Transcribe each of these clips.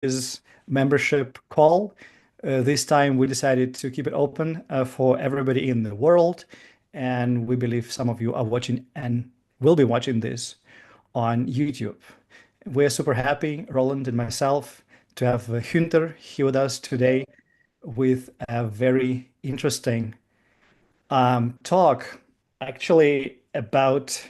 Topologies membership call. This time we decided to keep it open for everybody in the world. And we believe some of you are watching and will be watching this on YouTube. We're super happy, Roland and myself, to have Gunther here with us today with a very interesting talk, actually about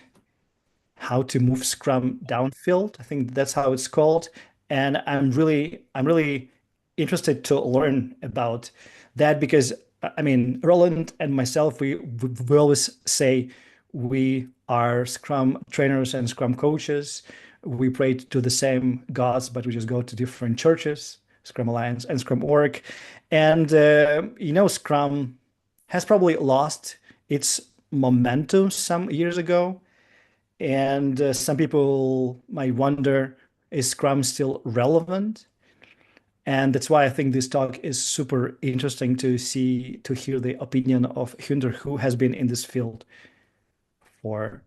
how to move Scrum downfield. I think that's how it's called. And I'm really interested to learn about that because I mean, Roland and myself, we always say we are Scrum trainers and Scrum coaches. We pray to the same gods, but we just go to different churches, Scrum Alliance and Scrum Org. And Scrum has probably lost its momentum some years ago. And some people might wonder, is Scrum still relevant? And that's why I think this talk is super interesting to hear the opinion of Gunther, who has been in this field for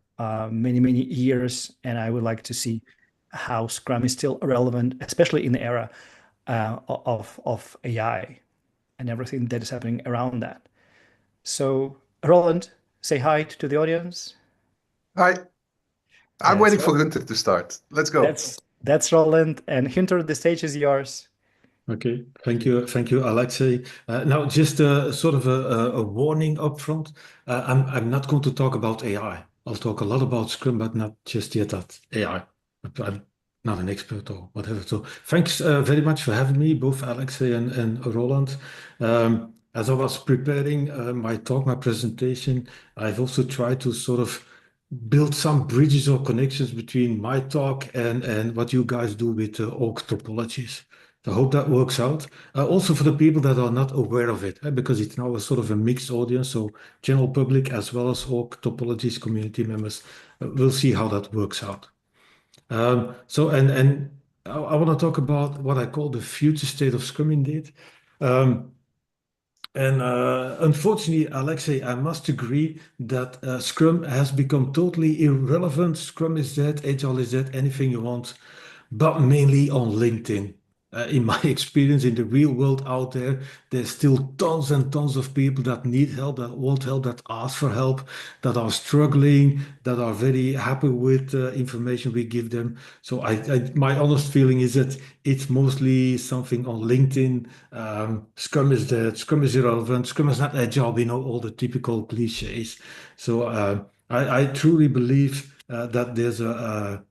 many years. And I would like to see how Scrum is still relevant, especially in the era of AI and everything that is happening around that. So, Roland, say hi to the audience. Hi, I'm That's waiting for Roland. Gunther to start. Let's go. That's Roland. And Gunther, the stage is yours. Okay, thank you, Alexey. Now, just sort of a warning up front. I'm not going to talk about AI. I'll talk a lot about Scrum, but not just yet at AI. I'm not an expert or whatever. So, thanks very much for having me, both Alexey and Roland. As I was preparing my talk, my presentation, I've also tried to sort of build some bridges or connections between my talk and what you guys do with Org Topologies. I hope that works out. Also for the people that are not aware of it, because it's now a sort of a mixed audience, so general public as well as Org Topologies community members. We'll see how that works out. And I want to talk about what I call the future state of Scrum indeed. Unfortunately, Alexey, I must agree that Scrum has become totally irrelevant. Scrum is dead, Agile is dead, anything you want, but mainly on LinkedIn. In my experience in the real world out there, there's still tons and tons of people that need help, that want help, that ask for help, that are struggling, that are very happy with the information we give them. So my honest feeling is that it's mostly something on LinkedIn. Scrum is dead, Scrum is irrelevant, Scrum is not agile. We know all the typical cliches. So I truly believe that there's an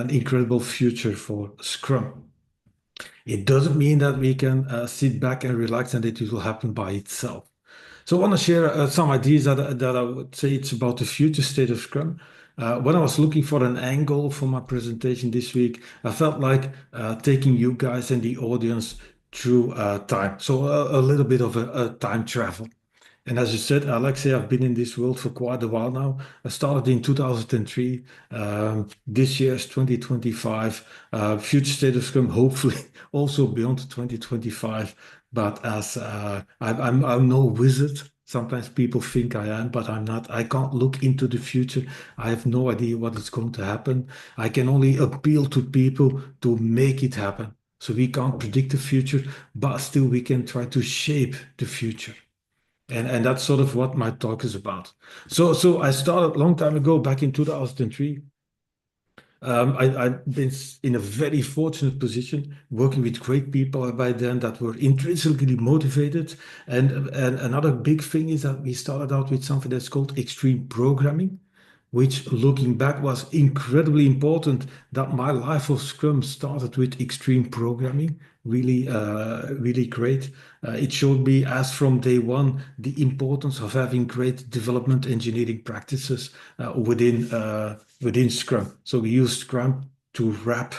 incredible future for Scrum. It doesn't mean that we can sit back and relax and it will happen by itself. So I want to share some ideas that I would say it's about the future state of Scrum. When I was looking for an angle for my presentation this week, I felt like taking you guys and the audience through time. So a little bit of a time travel. And as you said, Alexei, I've been in this world for quite a while now. I started in 2003. This year is 2025. Future state of Scrum, hopefully also beyond 2025. But as I'm no wizard. Sometimes people think I am, but I'm not. I can't look into the future. I have no idea what is going to happen. I can only appeal to people to make it happen. So we can't predict the future, but still we can try to shape the future. And that's sort of what my talk is about. So I started a long time ago, back in 2003. I've been in a very fortunate position working with great people by then that were intrinsically motivated. And another big thing is that we started out with something that's called extreme programming, which looking back was incredibly important that my life of Scrum started with extreme programming. Really great. It showed me as from day one the importance of having great development engineering practices within Scrum. So we use Scrum to wrap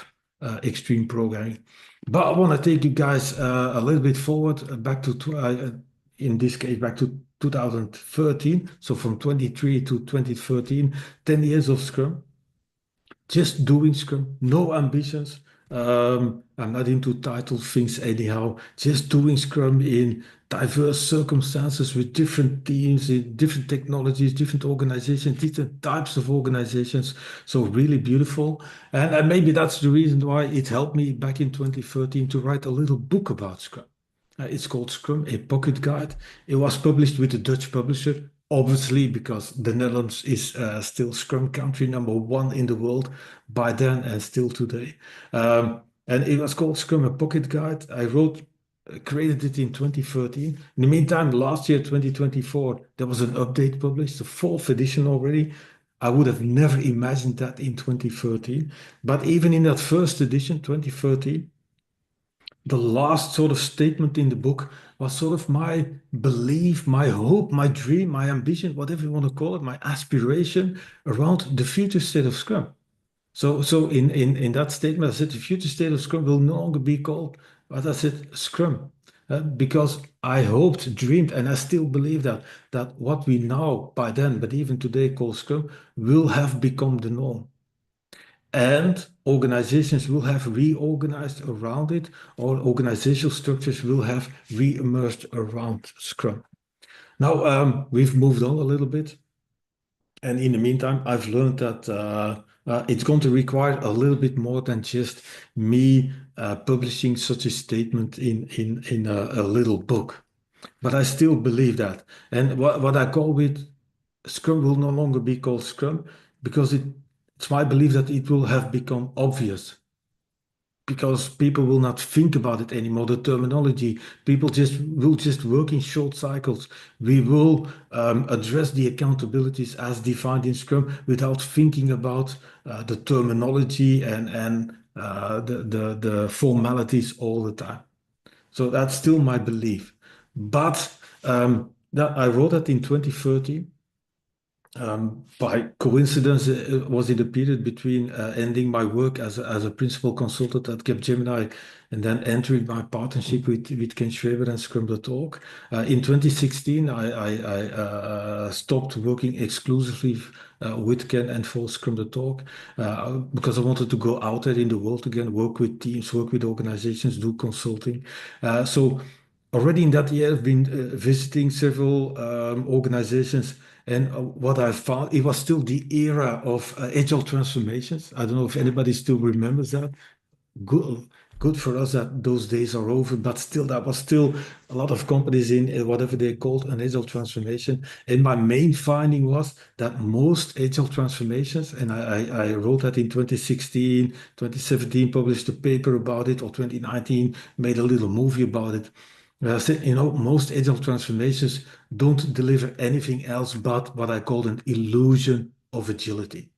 extreme programming. But I want to take you guys a little bit forward back to in this case back to 2013. So from 23 to 2013, 10 years of Scrum, just doing Scrum, no ambitions, I'm not into title things anyhow. Just doing Scrum in diverse circumstances with different teams, in different technologies, different organizations, different types of organizations. So really beautiful. And maybe that's the reason why it helped me back in 2013 to write a little book about Scrum. It's called Scrum, a pocket guide. It was published with a Dutch publisher, obviously, because the Netherlands is still Scrum country #1 in the world by then and still today. And it was called Scrum, a pocket guide. Created it in 2013. In the meantime, last year, 2024, there was an update published, the fourth edition already. I would have never imagined that in 2013. But even in that first edition, 2013, the last sort of statement in the book was sort of my belief, my hope, my dream, my ambition, whatever you want to call it, my aspiration around the future state of Scrum. So in that statement, I said the future state of Scrum will no longer be called, but I said Scrum. Because I hoped, dreamed, and I still believe that what we now by then, but even today call Scrum, will have become the norm. And organizations will have reorganized around it, or organizational structures will have re-emerged around Scrum. Now, we've moved on a little bit. And in the meantime, I've learned that it's going to require a little bit more than just me publishing such a statement in a little book. But I still believe that. And what I call it, Scrum will no longer be called Scrum because it's my belief that it will have become obvious because people will not think about it anymore. The terminology, people will just work in short cycles. We will address the accountabilities as defined in Scrum without thinking about the terminology and the formalities all the time. So that's still my belief. But I wrote that in 2013. By coincidence, it was in the period between ending my work as a principal consultant at Capgemini and then entering my partnership with Ken Schreber and Scrum.org. In 2016, I stopped working exclusively with Ken and for Scrum.org because I wanted to go out there in the world again, work with teams, work with organizations, do consulting. So already in that year, I've been visiting several organizations. And what I found, it was still the era of agile transformations. I don't know if anybody still remembers that. Good for us that those days are over, but still, that was still a lot of companies in whatever they called an agile transformation. And my main finding was that most agile transformations, and I wrote that in 2016, 2017, published a paper about it, or 2019, made a little movie about it. Said, most agile transformations don't deliver anything else but what I call an illusion of agility.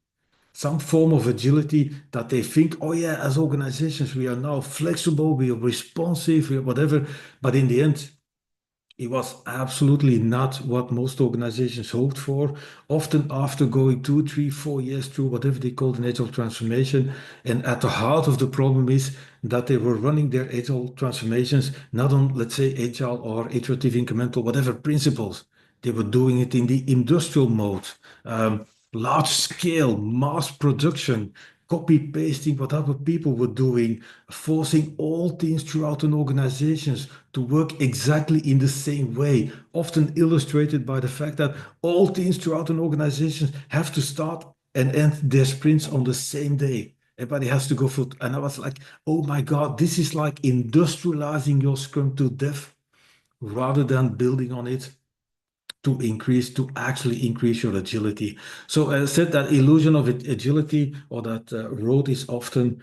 Some form of agility that they think, oh yeah, as organizations, we are now flexible, we are responsive, we are whatever. But in the end, it was absolutely not what most organizations hoped for. Often after going 2, 3, 4 years through whatever they called an agile transformation. And at the heart of the problem is that they were running their agile transformations not on, let's say, agile or iterative incremental, whatever principles. They were doing it in the industrial mode, large scale, mass production, copy pasting what other people were doing, forcing all teams throughout an organization to work exactly in the same way, often illustrated by the fact that all teams throughout an organization have to start and end their sprints on the same day. Everybody has to go for it. And I was like, oh my God, this is like industrializing your Scrum to death rather than building on it to actually increase your agility. So I said that illusion of agility or that road is often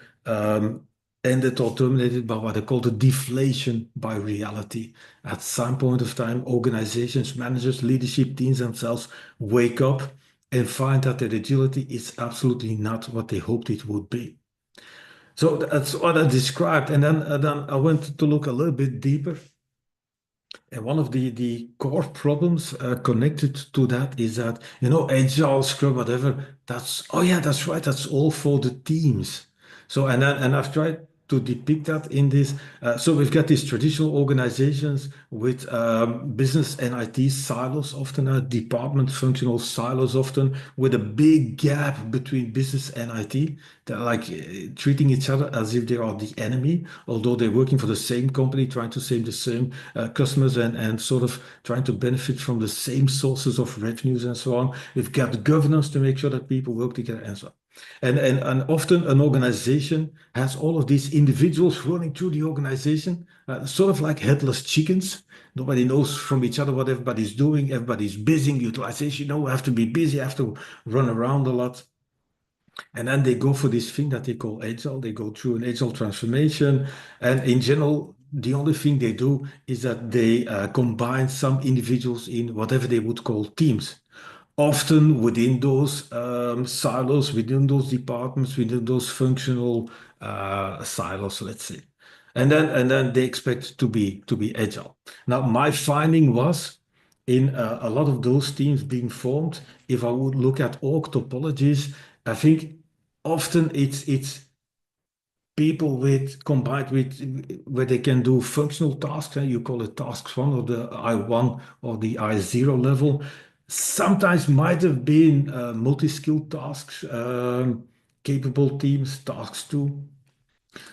ended or terminated by what I call the deflation by reality. At some point of time, organizations, managers, leadership teams themselves wake up and find that their agility is absolutely not what they hoped it would be. So that's what I described. And then I went to look a little bit deeper. And one of the core problems connected to that is that, agile, Scrum, whatever, that's right, that's all for the teams. So, and I've tried to depict that in this. So we've got these traditional organizations with business and IT silos, often department functional silos, often with a big gap between business and IT. They're like treating each other as if they are the enemy, although they're working for the same company, trying to save the same customers and sort of trying to benefit from the same sources of revenues and so on. We've got governance to make sure that people work together and so on. And often an organization has all of these individuals running through the organization, sort of like headless chickens. Nobody knows from each other what everybody's doing. Everybody's busy. Utilization, we have to be busy, have to run around a lot. And then they go for this thing that they call agile. They go through an agile transformation. And in general, the only thing they do is that they combine some individuals in whatever they would call teams. Often within those silos, within those departments, within those functional silos, let's say. And then they expect to be agile. Now, my finding was in a lot of those teams being formed, if I would look at org topologies, I think often it's people with combined with where they can do functional tasks, and you call it tasks one or the I1 or the I0 level. Sometimes might have been multi-skilled tasks, capable teams, tasks too.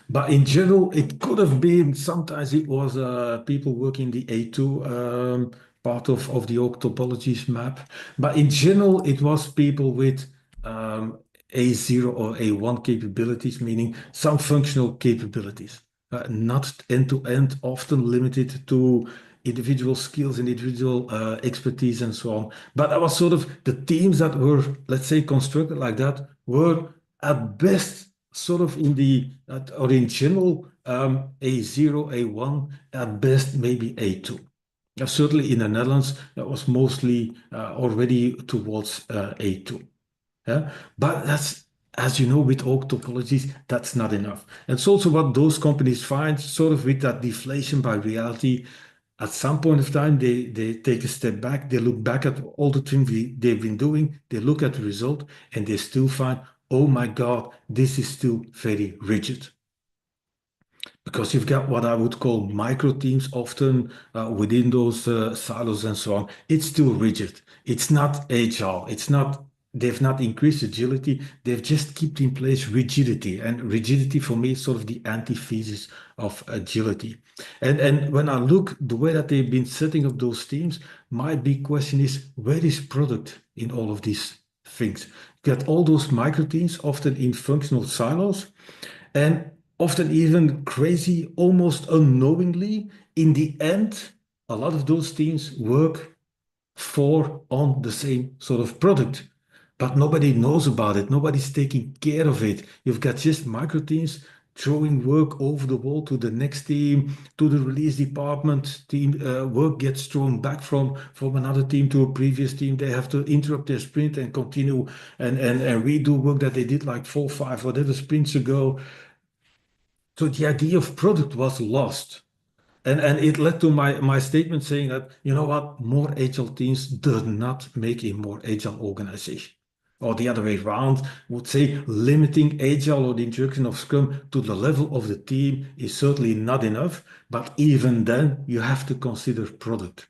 But in general, it could have been, sometimes it was people working the A2 part of the org topologies map. But in general, it was people with A0 or A1 capabilities, meaning some functional capabilities, not end-to-end, often limited to individual skills and individual expertise and so on. But that was sort of the teams that were, let's say, constructed like that, were at best sort of in the, or in general, A0, A1, at best maybe A2. Certainly in the Netherlands, that was mostly already towards A2. Yeah? But that's, as you know, with org topologies, that's not enough. And it's also what those companies find, sort of with that deflation by reality. At some point of time, they take a step back, they look back at all the things they've been doing, they look at the result, and they still find, oh my God, this is still very rigid. Because you've got what I would call micro teams often within those silos and so on. It's still rigid. It's not agile. They've not increased agility. They've just kept in place rigidity. And rigidity for me is sort of the antithesis of agility. And when I look the way that they've been setting up those teams, my big question is, where is product in all of these things? You get all those micro teams, often in functional silos, and often even crazy, almost unknowingly, in the end, a lot of those teams work on the same sort of product. But nobody knows about it. Nobody's taking care of it. You've got just micro teams throwing work over the wall to the next team, to the release department. Work gets thrown back from another team to a previous team. They have to interrupt their sprint and continue and redo work that they did like 4, 5, whatever sprints ago. So the idea of product was lost. And it led to my statement saying that, you know what, more agile teams do not make a more agile organization. Or the other way around, would say limiting agile or the introduction of Scrum to the level of the team is certainly not enough. But even then, you have to consider product.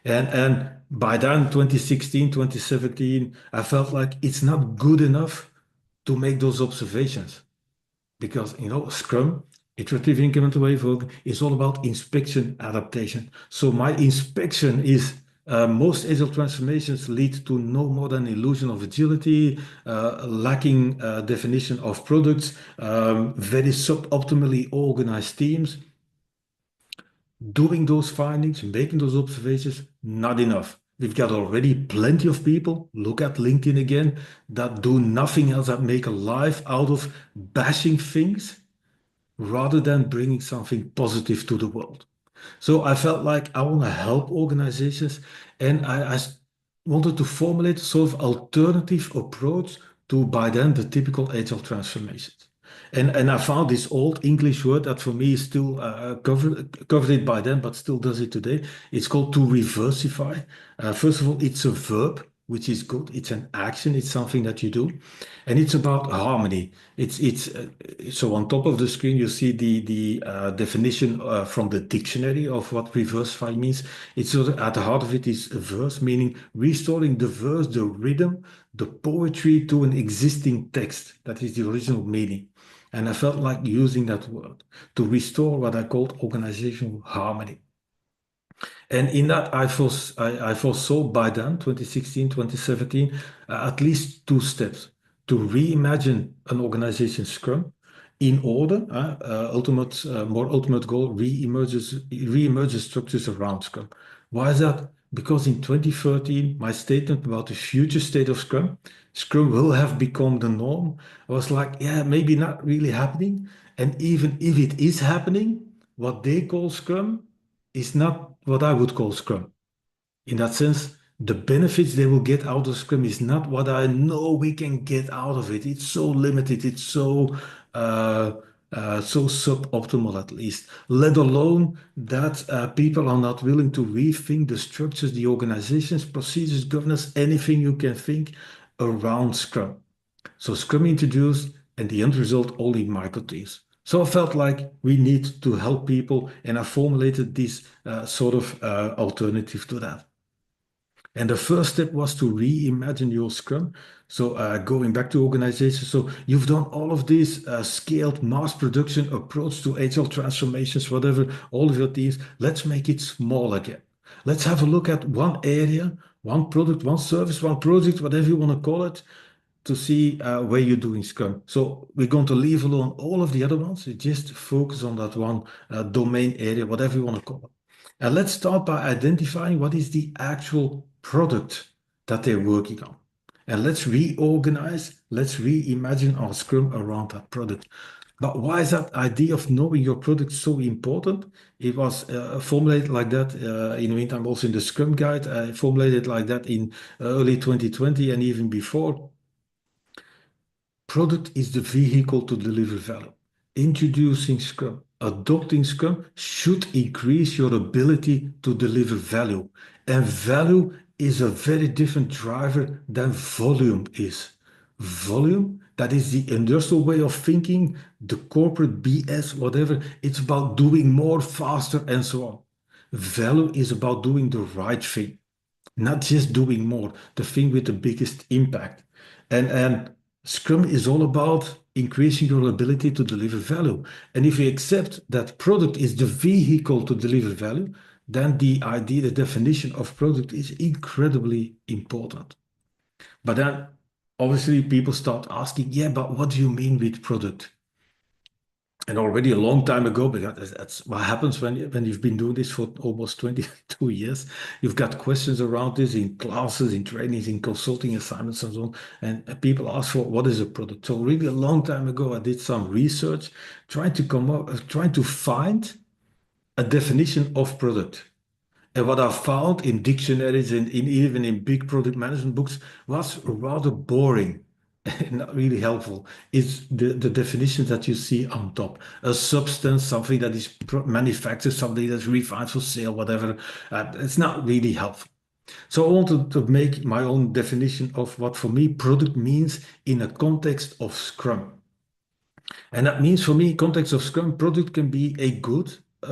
And by then, 2016, 2017, I felt like it's not good enough to make those observations. Because, Scrum, iterative incremental way of work, is all about inspection adaptation. So my inspection is most agile transformations lead to no more than illusion of agility, lacking definition of products, very suboptimally organized teams. Doing those findings, making those observations, not enough. We've got already plenty of people, look at LinkedIn again, that do nothing else that make a life out of bashing things rather than bringing something positive to the world. So I felt like I want to help organizations, and I wanted to formulate a sort of alternative approach to, by then, the typical agile transformations. And I found this old English word that for me is still covered it by then, but still does it today. It's called to reversify. First of all, it's a verb, which is good. It's an action. It's something that you do, and it's about harmony. So on top of the screen you see the definition from the dictionary of what reverse-file means. It's sort of at the heart of it is verse, meaning restoring the verse, the rhythm, the poetry to an existing text. That is the original meaning. And I felt like using that word to restore what I called organizational harmony. And in that, I foresaw by then, 2016, 2017, at least 2 steps to reimagine an organization Scrum in order, more ultimate goal, re-emerges structures around Scrum. Why is that? Because in 2013, my statement about the future state of Scrum, Scrum will have become the norm, was like, yeah, maybe not really happening. And even if it is happening, what they call Scrum is not what I would call Scrum. In that sense, the benefits they will get out of Scrum is not what I know we can get out of it. It's so limited. It's so suboptimal, at least. Let alone that people are not willing to rethink the structures, the organizations, procedures, governance, anything you can think around Scrum. So Scrum introduced, and the end result, only micro teams. So I felt like we need to help people, and I formulated this alternative to that. And the first step was to reimagine your Scrum. So going back to organization, so you've done all of this scaled mass production approach to agile transformations, whatever, all of your teams. Let's make it small again. Let's have a look at one area, one product, one service, one project, whatever you want to call it, to see where you're doing Scrum. So we're going to leave alone all of the other ones. We just focus on that one domain area, whatever you want to call it. And let's start by identifying what is the actual product that they're working on. And let's reorganize, let's reimagine our Scrum around that product. But why is that idea of knowing your product so important? It was formulated like that. In the meantime, also in the Scrum Guide, I formulated like that in early 2020 and even before. Product is the vehicle to deliver value. Introducing Scrum, adopting Scrum should increase your ability to deliver value. And value is a very different driver than volume is. Volume, that is the industrial way of thinking, the corporate BS, whatever. It's about doing more, faster, and so on. Value is about doing the right thing, not just doing more, the thing with the biggest impact. And Scrum is all about increasing your ability to deliver value. And if you accept that product is the vehicle to deliver value, then the idea, the definition of product is incredibly important. But then obviously people start asking, yeah, but what do you mean with product? And already a long time ago, because that's what happens when you've been doing this for almost 22 years. You've got questions around this in classes, in trainings, in consulting assignments, and so on. And people ask for what is a product. So really a long time ago, I did some research, trying to find a definition of product. And what I found in dictionaries and even in big product management books was rather boring. Not really helpful, is the definitions that you see on top. A substance, something that is manufactured, something that's refined for sale, whatever. It's not really helpful. So I wanted to make my own definition of what for me product means in a context of Scrum. And that means for me, context of Scrum, product can be a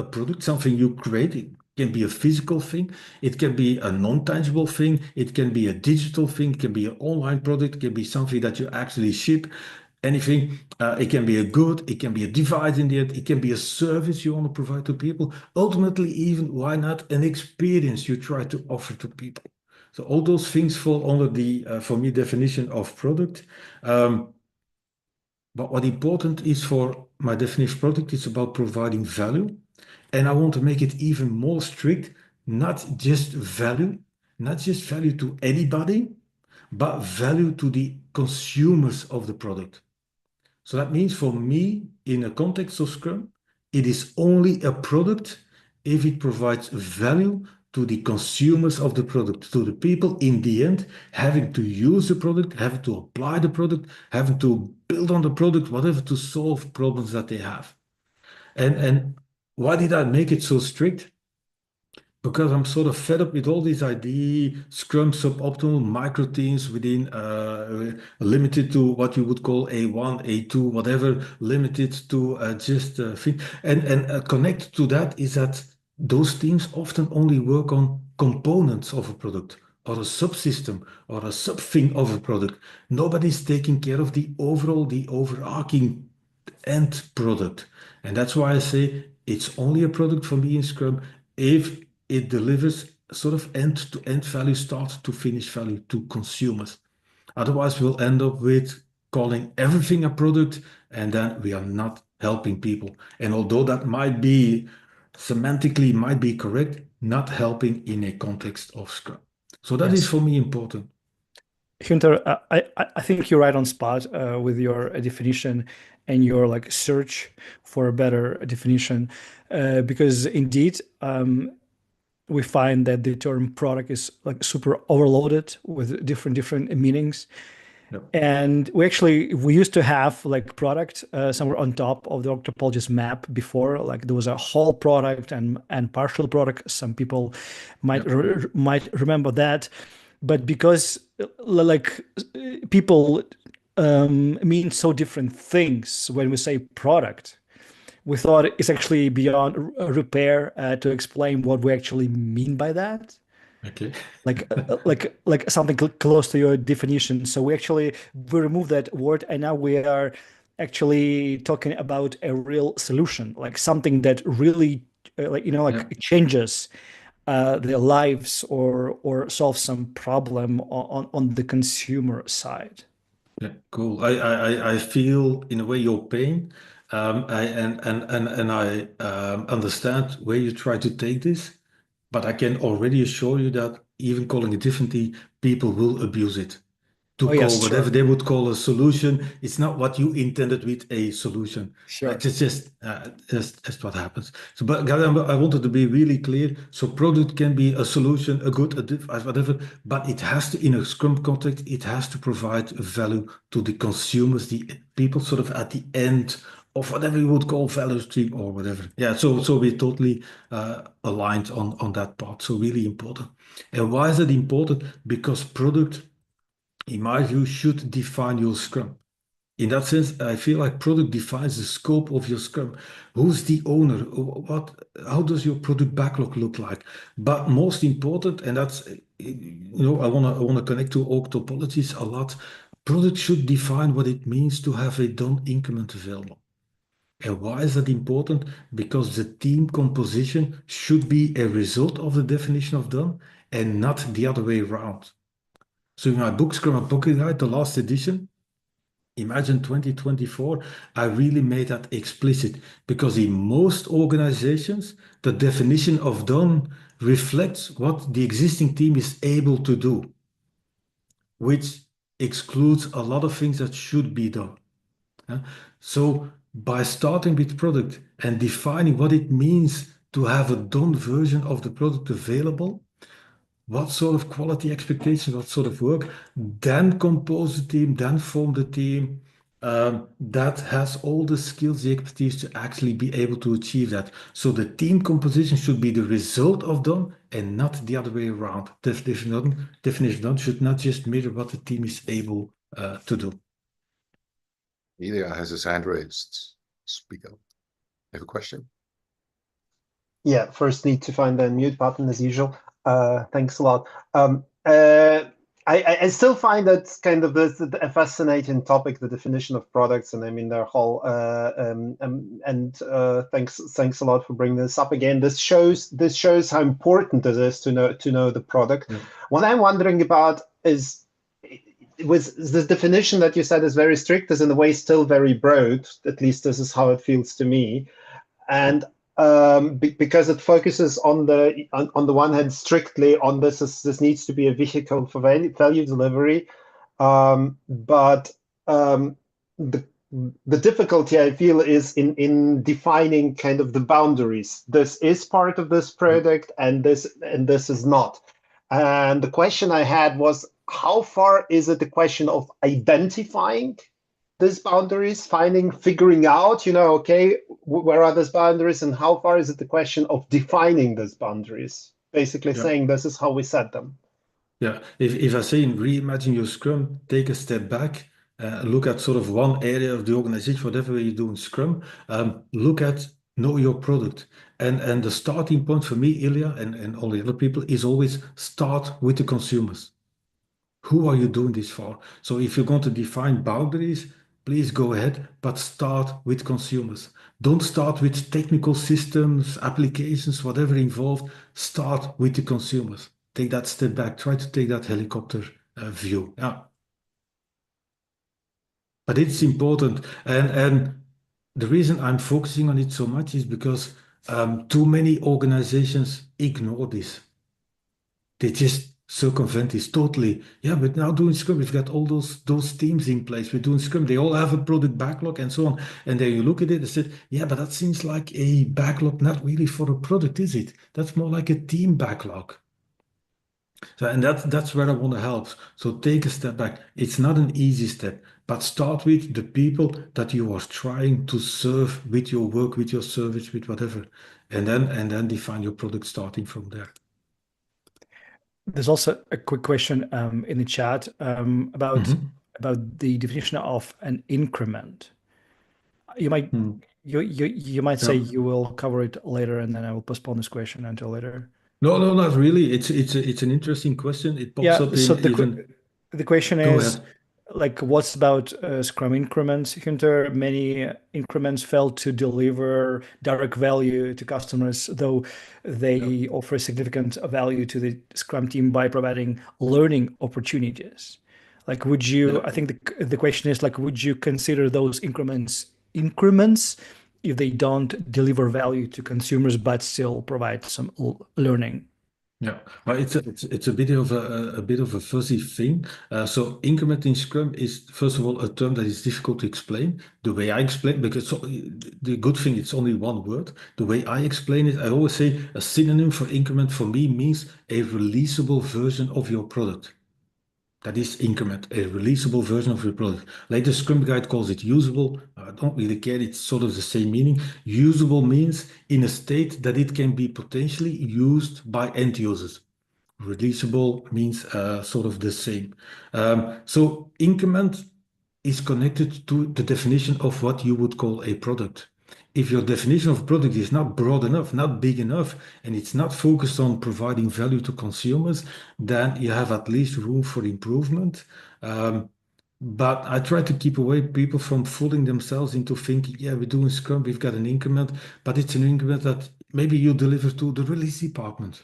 product, something you create. It can be a physical thing, it can be a non-tangible thing, it can be a digital thing, it can be an online product, it can be something that you actually ship, anything. It can be a good, it can be a device in the end, it can be a service you want to provide to people. Ultimately, even, why not, an experience you try to offer to people. So all those things fall under the, for me, definition of product. But what important is for my definition of product, it's about providing value. And I want to make it even more strict, not just value to anybody, but value to the consumers of the product. So that means for me, in a context of Scrum, it is only a product if it provides value to the consumers of the product, to the people in the end having to use the product, having to apply the product, having to build on the product, whatever, to solve problems that they have. And why did I make it so strict? because I'm sort of fed up with all these ideas, Scrum suboptimal, micro teams within limited to what you would call A1, A2, whatever, limited to just thing. And connected to that is that those teams often only work on components of a product or a subsystem or a sub-thing of a product. Nobody's taking care of the overall, the overarching end product. And that's why I say it's only a product for me in Scrum if it delivers sort of end-to-end value, start to finish value to consumers. Otherwise, we'll end up with calling everything a product, and then we are not helping people. And although that might be semantically might be correct, not helping in a context of Scrum. So that is Yes. for me important. Gunther, I think you're right on spot with your definition and your like search for a better definition, because indeed we find that the term product is like super overloaded with different meanings. Yep. And we used to have like product somewhere on top of the Org Topologies map before, like there was a whole product and partial product. Some people might remember that, but because like people mean so different things when we say product, we thought it's actually beyond repair to explain what we actually mean by that. Okay. Like something close to your definition. So we removed that word, and now we are actually talking about a real solution, like something that really changes their lives or solves some problem on the consumer side. Yeah, cool. I feel in a way your pain. I understand where you try to take this, but I can already assure you that even calling it differently, people will abuse it to Oh call yes, whatever sure, they would call a solution. It's not what you intended with a solution. sure. It's just what happens. So, but Gary, I wanted to be really clear. So, product can be a solution, a good, whatever, but it has to, in a Scrum context, it has to provide value to the consumers, the people, sort of at the end of whatever you would call value stream or whatever. Yeah. So we're totally aligned on that part. So really important. And why is it important? Because product, in my view, should define your Scrum. In that sense, I feel like product defines the scope of your Scrum. Who's the owner? How does your product backlog look like? But most important, and that's, I wanna connect to Org Topologies a lot. Product should define what it means to have a done increment available. And why is that important? Because the team composition should be a result of the definition of done and not the other way around. So in my book, Scrum and Pocket Guide, the last edition, Imagine 2024, I really made that explicit because in most organizations, the definition of done reflects what the existing team is able to do, which excludes a lot of things that should be done. So by starting with product and defining what it means to have a done version of the product available, what sort of quality expectations, what sort of work, then compose the team, then form the team that has all the skills, the expertise to actually be able to achieve that. So the team composition should be the result of done and not the other way around. Definition done should not just mirror what the team is able to do. Ilya has his hand raised. Speak up. You have a question? Yeah, first need to find the unmute button as usual. Thanks a lot. I still find that kind of a fascinating topic, the definition of products, and I mean their whole. Thanks a lot for bringing this up again. This shows how important it is to know the product. Yeah. What I'm wondering about is, was the definition that you said is very strict, is in a way still very broad. At least this is how it feels to me, and. Because it focuses on the one hand strictly on this needs to be a vehicle for value delivery, but the difficulty I feel is in defining kind of the boundaries. This is part of this product, and this is not. And the question I had was, how far is it the question of identifying these boundaries, figuring out, okay, where are those boundaries, and how far is it the question of defining those boundaries? basically Yeah. saying this is how we set them. Yeah, if I say reimagine your Scrum, take a step back, look at sort of one area of the organization, whatever you do in Scrum, look at know your product. And the starting point for me, Ilya, and all the other people, is always start with the consumers. Who are you doing this for? So if you're going to define boundaries, please go ahead, but start with consumers. Don't start with technical systems, applications, whatever involved. Start with the consumers. Take that step back. Try to take that helicopter view. Yeah. But it's important. And the reason I'm focusing on it so much is because too many organizations ignore this. They just circumvent this totally. Yeah, but now doing Scrum, we've got all those teams in place. We're doing Scrum. They all have a product backlog and so on. And then you look at it and say, yeah, but that seems like a backlog, not really for a product, is it? That's more like a team backlog. So, and that's where I want to help. So take a step back. It's not an easy step, but start with the people that you are trying to serve with your work, with your service, with whatever, and then define your product starting from there. There's also a quick question in the chat about the definition of an increment. You might you might say you will cover it later, and then I will postpone this question until later. No, not really. It's an interesting question. It pops up so in even. The question Go is, ahead. like, what's about Scrum increments, Gunther? Many increments fail to deliver direct value to customers, though they offer significant value to the Scrum team by providing learning opportunities. Like, would you? I think the question is, like, would you consider those increments if they don't deliver value to consumers but still provide some learning? Yeah, well, it's a bit of a fuzzy thing. So increment in Scrum is first of all a term that is difficult to explain. The way I explain, because the good thing it's only one word. The way I explain it, I always say a synonym for increment for me means a releasable version of your product. That is increment, a releasable version of your product. Like the Scrum Guide calls it usable. I don't really care. It's sort of the same meaning. Usable means in a state that it can be potentially used by end users. Releasable means sort of the same. So increment is connected to the definition of what you would call a product. If your definition of product is not broad enough, not big enough, and it's not focused on providing value to consumers, then you have at least room for improvement. But I try to keep away people from fooling themselves into thinking, yeah, we're doing Scrum, we've got an increment, but it's an increment that maybe you deliver to the release department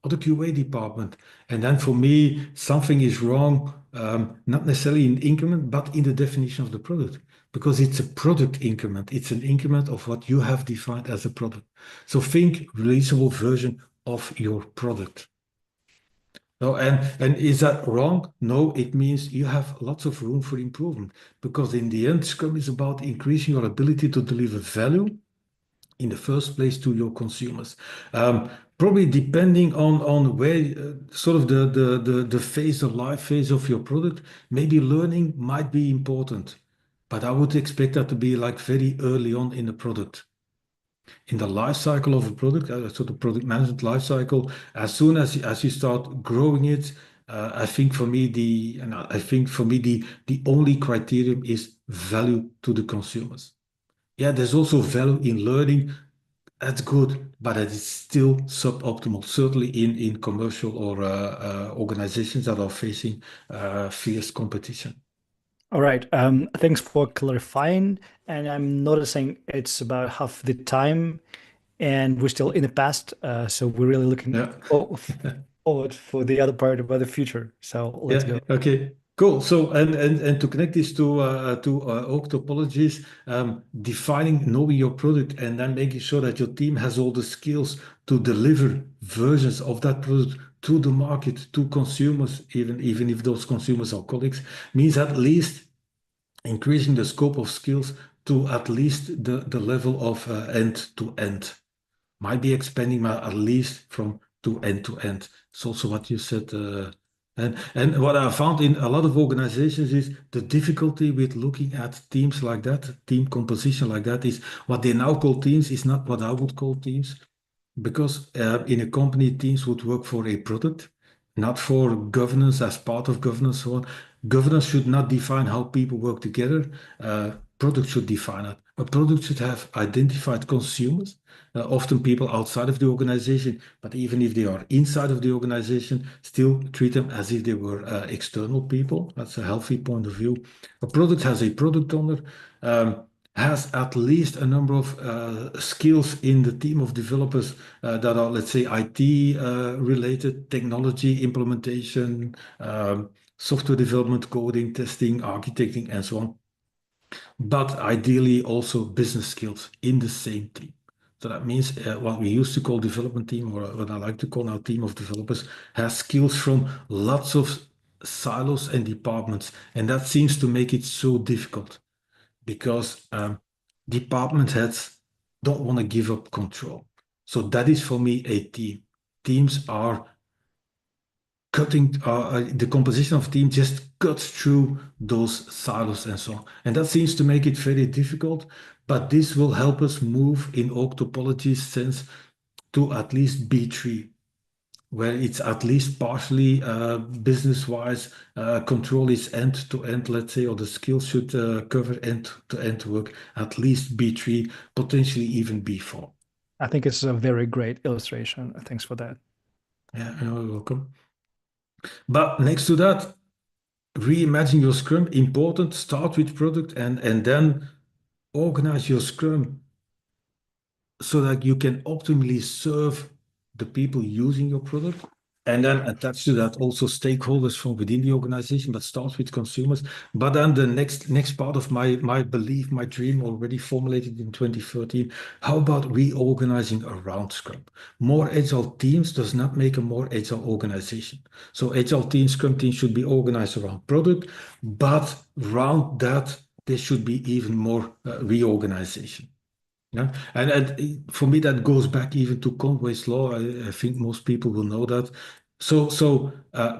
or the QA department. And then for me, something is wrong, not necessarily in increment, but in the definition of the product, because it's a product increment. It's an increment of what you have defined as a product. So think releasable version of your product. No, and is that wrong? No, it means you have lots of room for improvement, because in the end, Scrum is about increasing your ability to deliver value in the first place to your consumers. Probably depending on where sort of the phase, the life phase of your product, maybe learning might be important, but I would expect that to be like very early on in the product. In the life cycle of a product, so the product management life cycle, as soon as you start growing it, I think for me the only criterion is value to the consumers. Yeah, there's also value in learning. That's good, but it is still suboptimal, certainly in commercial or organizations that are facing fierce competition. All right. Thanks for clarifying. And I'm noticing it's about half the time, and we're still in the past. So we're really looking forward for the other part about the future. So let's go. Okay. Cool. So and to connect this to Org Topologies, defining, knowing your product, and then making sure that your team has all the skills to deliver versions of that product to the market, to consumers, even if those consumers are colleagues, means at least increasing the scope of skills to at least the level of end to end. Might be expanding, but at least from to end to end. It's also what you said. And what I found in a lot of organizations is the difficulty with looking at teams like that, team composition like that, is what they now call teams is not what I would call teams. because in a company, teams would work for a product, not for governance as part of governance. So on. Governance should not define how people work together. Product should define it. A product should have identified consumers, often people outside of the organization, but even if they are inside of the organization, still treat them as if they were external people. That's a healthy point of view. A product has a product owner, has at least a number of skills in the team of developers that are, let's say, IT related, technology implementation, software development, coding, testing, architecting, and so on. But ideally also business skills in the same team. So that means what we used to call development team, or what I like to call now team of developers, has skills from lots of silos and departments. And that seems to make it so difficult because department heads don't want to give up control. So that is for me a team. Teams are cutting, the composition of team just cuts through those silos and so on. And that seems to make it very difficult, but this will help us move in Org Topologies sense to at least B3, where it's at least partially business-wise, control is end-to-end, let's say, or the skills should cover end-to-end work, at least B3, potentially even B4. I think it's a very great illustration. Thanks for that. Yeah, you're welcome. But next to that, reimagine your Scrum, important, start with product and then organize your Scrum so that you can optimally serve the people using your product. And then attach to that also stakeholders from within the organization, but starts with consumers. But then the next part of my belief, my dream already formulated in 2013, how about reorganizing around Scrum? More agile teams does not make a more agile organization. So agile teams, Scrum teams should be organized around product, but around that, there should be even more reorganization. Yeah, and for me that goes back even to Conway's law. I think most people will know that. So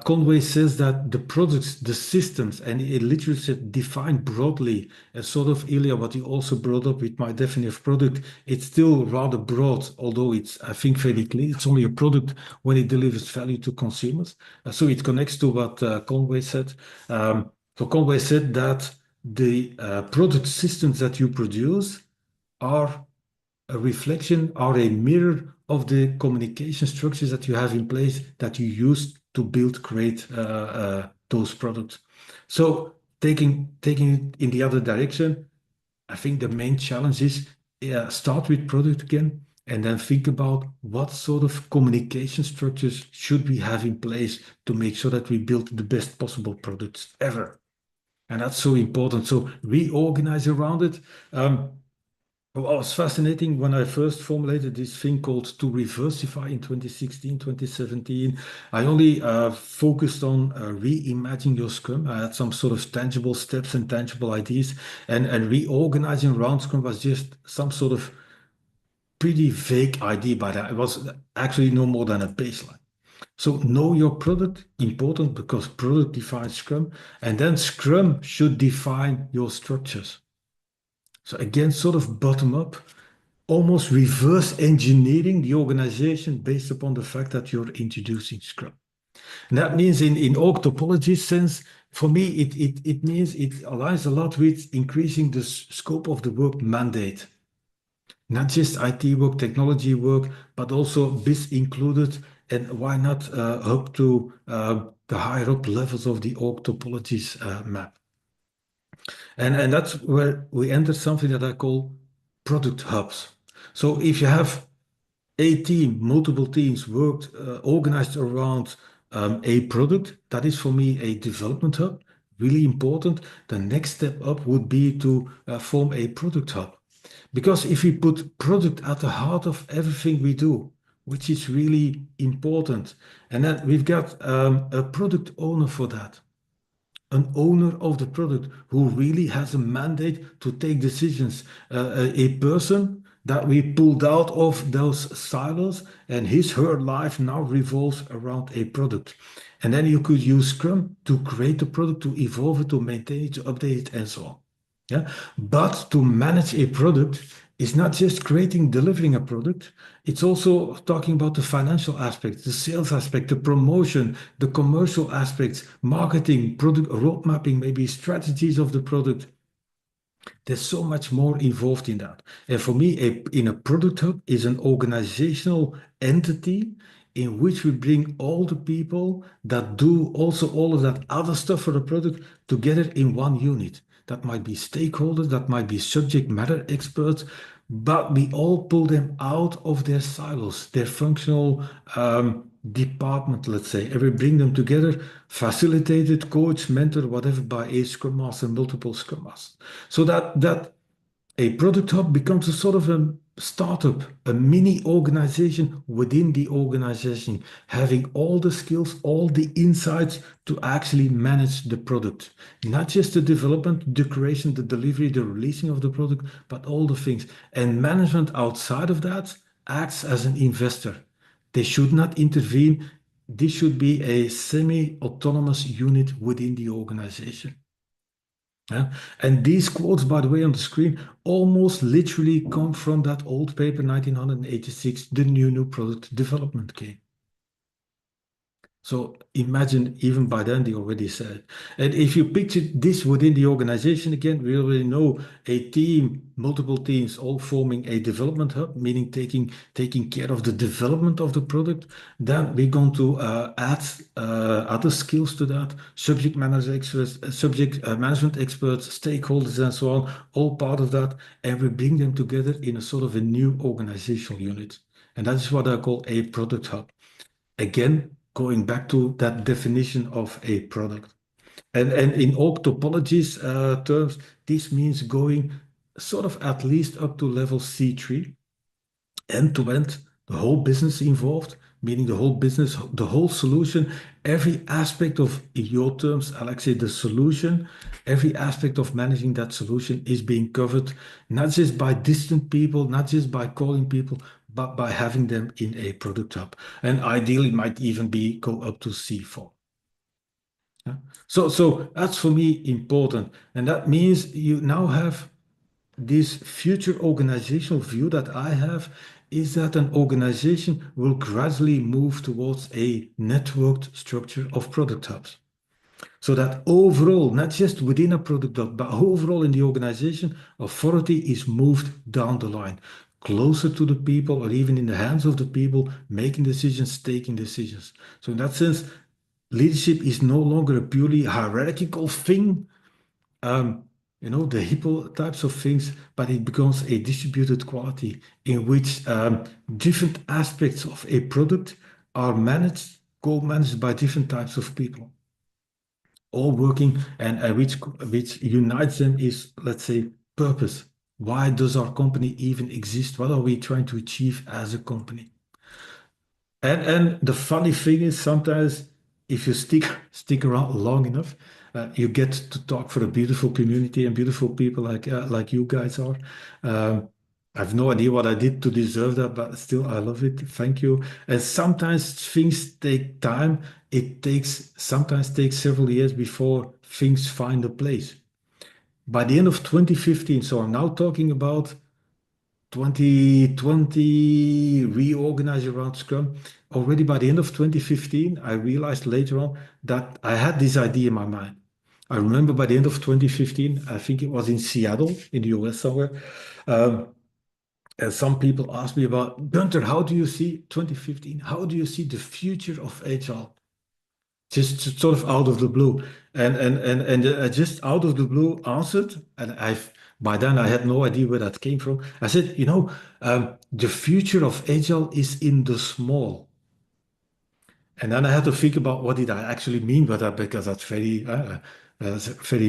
Conway says that the products, the systems, and it literally said defined broadly, as sort of Ilya, what you also brought up with my definition of product, it's still rather broad, although it's, I think, very clear. It's only a product when it delivers value to consumers. So it connects to what Conway said. So Conway said that the product systems that you produce are a reflection, are a mirror of the communication structures that you have in place that you use to build, create those products. So taking it in the other direction, I think the main challenge is start with product again, and then think about what sort of communication structures should we have in place to make sure that we build the best possible products ever. And that's so important. So reorganize around it. Well, it was fascinating when I first formulated this thing called to reversify in 2016, 2017. I only focused on reimagining your Scrum. I had some sort of tangible steps and tangible ideas, and reorganizing around Scrum was just some sort of pretty vague idea by that. It was actually no more than a baseline. So know your product, important because product defines Scrum, and then Scrum should define your structures. So again, sort of bottom up, almost reverse engineering the organization based upon the fact that you're introducing Scrum. And that means in Org Topologies sense, for me, it means it aligns a lot with increasing the scope of the work mandate. Not just IT work, technology work, but also BIS included, and why not up to the higher up levels of the Org Topologies map. And that's where we enter something that I call product hubs. So if you have a team, multiple teams worked, organized around a product, that is for me a development hub, really important. The next step up would be to form a product hub. Because if we put product at the heart of everything we do, which is really important, and then we've got a product owner for that. An owner of the product who really has a mandate to take decisions, a person that we pulled out of those silos, and her life now revolves around a product. And then you could use Scrum to create the product, to evolve it, to maintain it, to update it, and so on. Yeah, but to manage a product, is not just creating, delivering a product. It's also talking about the financial aspects, the sales aspect, the promotion, the commercial aspects, marketing, product road mapping, maybe strategies of the product. There's so much more involved in that. And for me, in a product hub is an organizational entity in which we bring all the people that do also all of that other stuff for the product together in one unit. That might be stakeholders, that might be subject matter experts, but we all pull them out of their silos, their functional department, let's say, and we bring them together, facilitated, coach, mentor, whatever, by a Scrum Master, multiple Scrum Masters. So that a product hub becomes a sort of a startup, a mini organization within the organization, having all the skills, all the insights to actually manage the product. Not just the development, the creation, the delivery, the releasing of the product, but all the things. And management outside of that acts as an investor. They should not intervene. This should be a semi-autonomous unit within the organization. Yeah. And these quotes, by the way, on the screen almost literally come from that old paper, 1986, the new product development came. So imagine even by then they already said. And if you picture this within the organization again, we already know a team, multiple teams, all forming a development hub, meaning taking care of the development of the product. Then we're going to add other skills to that: subject matter experts, management experts, stakeholders, and so on, all part of that, and we bring them together in a sort of a new organizational unit. And that is what I call a product hub. Again, going back to that definition of a product. And in Org Topologies terms, this means going sort of at least up to level C3, end-to-end, the whole business involved, meaning the whole business, the whole solution, every aspect of, in your terms, Alexey, the solution, every aspect of managing that solution is being covered, not just by distant people, not just by calling people, but by having them in a product hub. And ideally, it might even be go up to C4. Yeah? So that's for me important. And that means you now have this future organizational view that I have is that an organization will gradually move towards a networked structure of product hubs. So that overall, not just within a product hub, but overall in the organization, authority is moved down the line, closer to the people or even in the hands of the people, making decisions, taking decisions. So in that sense, leadership is no longer a purely hierarchical thing, the hippo types of things, but it becomes a distributed quality in which different aspects of a product are managed, co-managed by different types of people, all working, and which unites them is, let's say, purpose. Why does our company even exist? What are we trying to achieve as a company? And the funny thing is, sometimes if you stick around long enough, you get to talk for a beautiful community and beautiful people like you guys are. I have no idea what I did to deserve that, but still I love it. Thank you. And sometimes things take time. Sometimes takes several years before things find a place. By the end of 2015, so I'm now talking about 2020, reorganize around Scrum. Already by the end of 2015, I realized later on that I had this idea in my mind. I remember by the end of 2015, I think it was in Seattle, in the US somewhere, and some people asked me about, Gunther, how do you see 2015? How do you see the future of HR? Just sort of out of the blue. And I just out of the blue answered, and by then I had no idea where that came from. I said, the future of Agile is in the small. And then I had to think about what did I actually mean by that, because that's very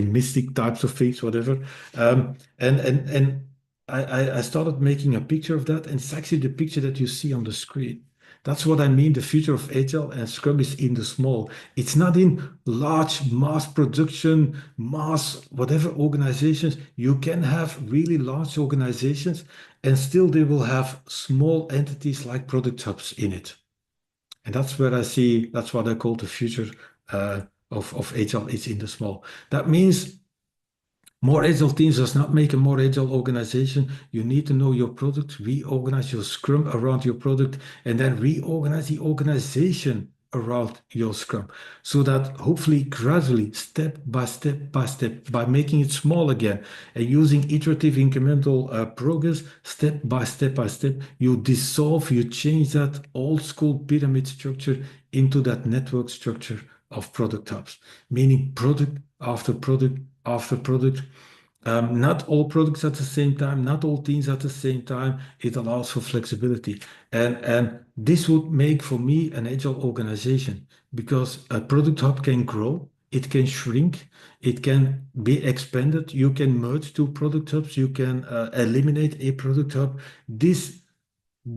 mystic types of things, whatever. And I started making a picture of that, and it's actually the picture that you see on the screen. That's what I mean. The future of Agile and Scrum is in the small. It's not in large mass production, mass whatever organizations. You can have really large organizations and still they will have small entities like product hubs in it. And that's where I see, that's what I call the future of Agile is in the small. That means More agile teams does not make a more agile organization. You need to know your product, reorganize your Scrum around your product, and then reorganize the organization around your Scrum, so that hopefully gradually, step by step by step, by making it small again and using iterative incremental progress, step by step, you dissolve, you change that old school pyramid structure into that network structure of product hubs, meaning product after product after product. Not all products at the same time, not all teams at the same time. It allows for flexibility. And this would make for me an agile organization, because a product hub can grow, it can shrink, it can be expanded. You can merge two product hubs, you can eliminate a product hub. This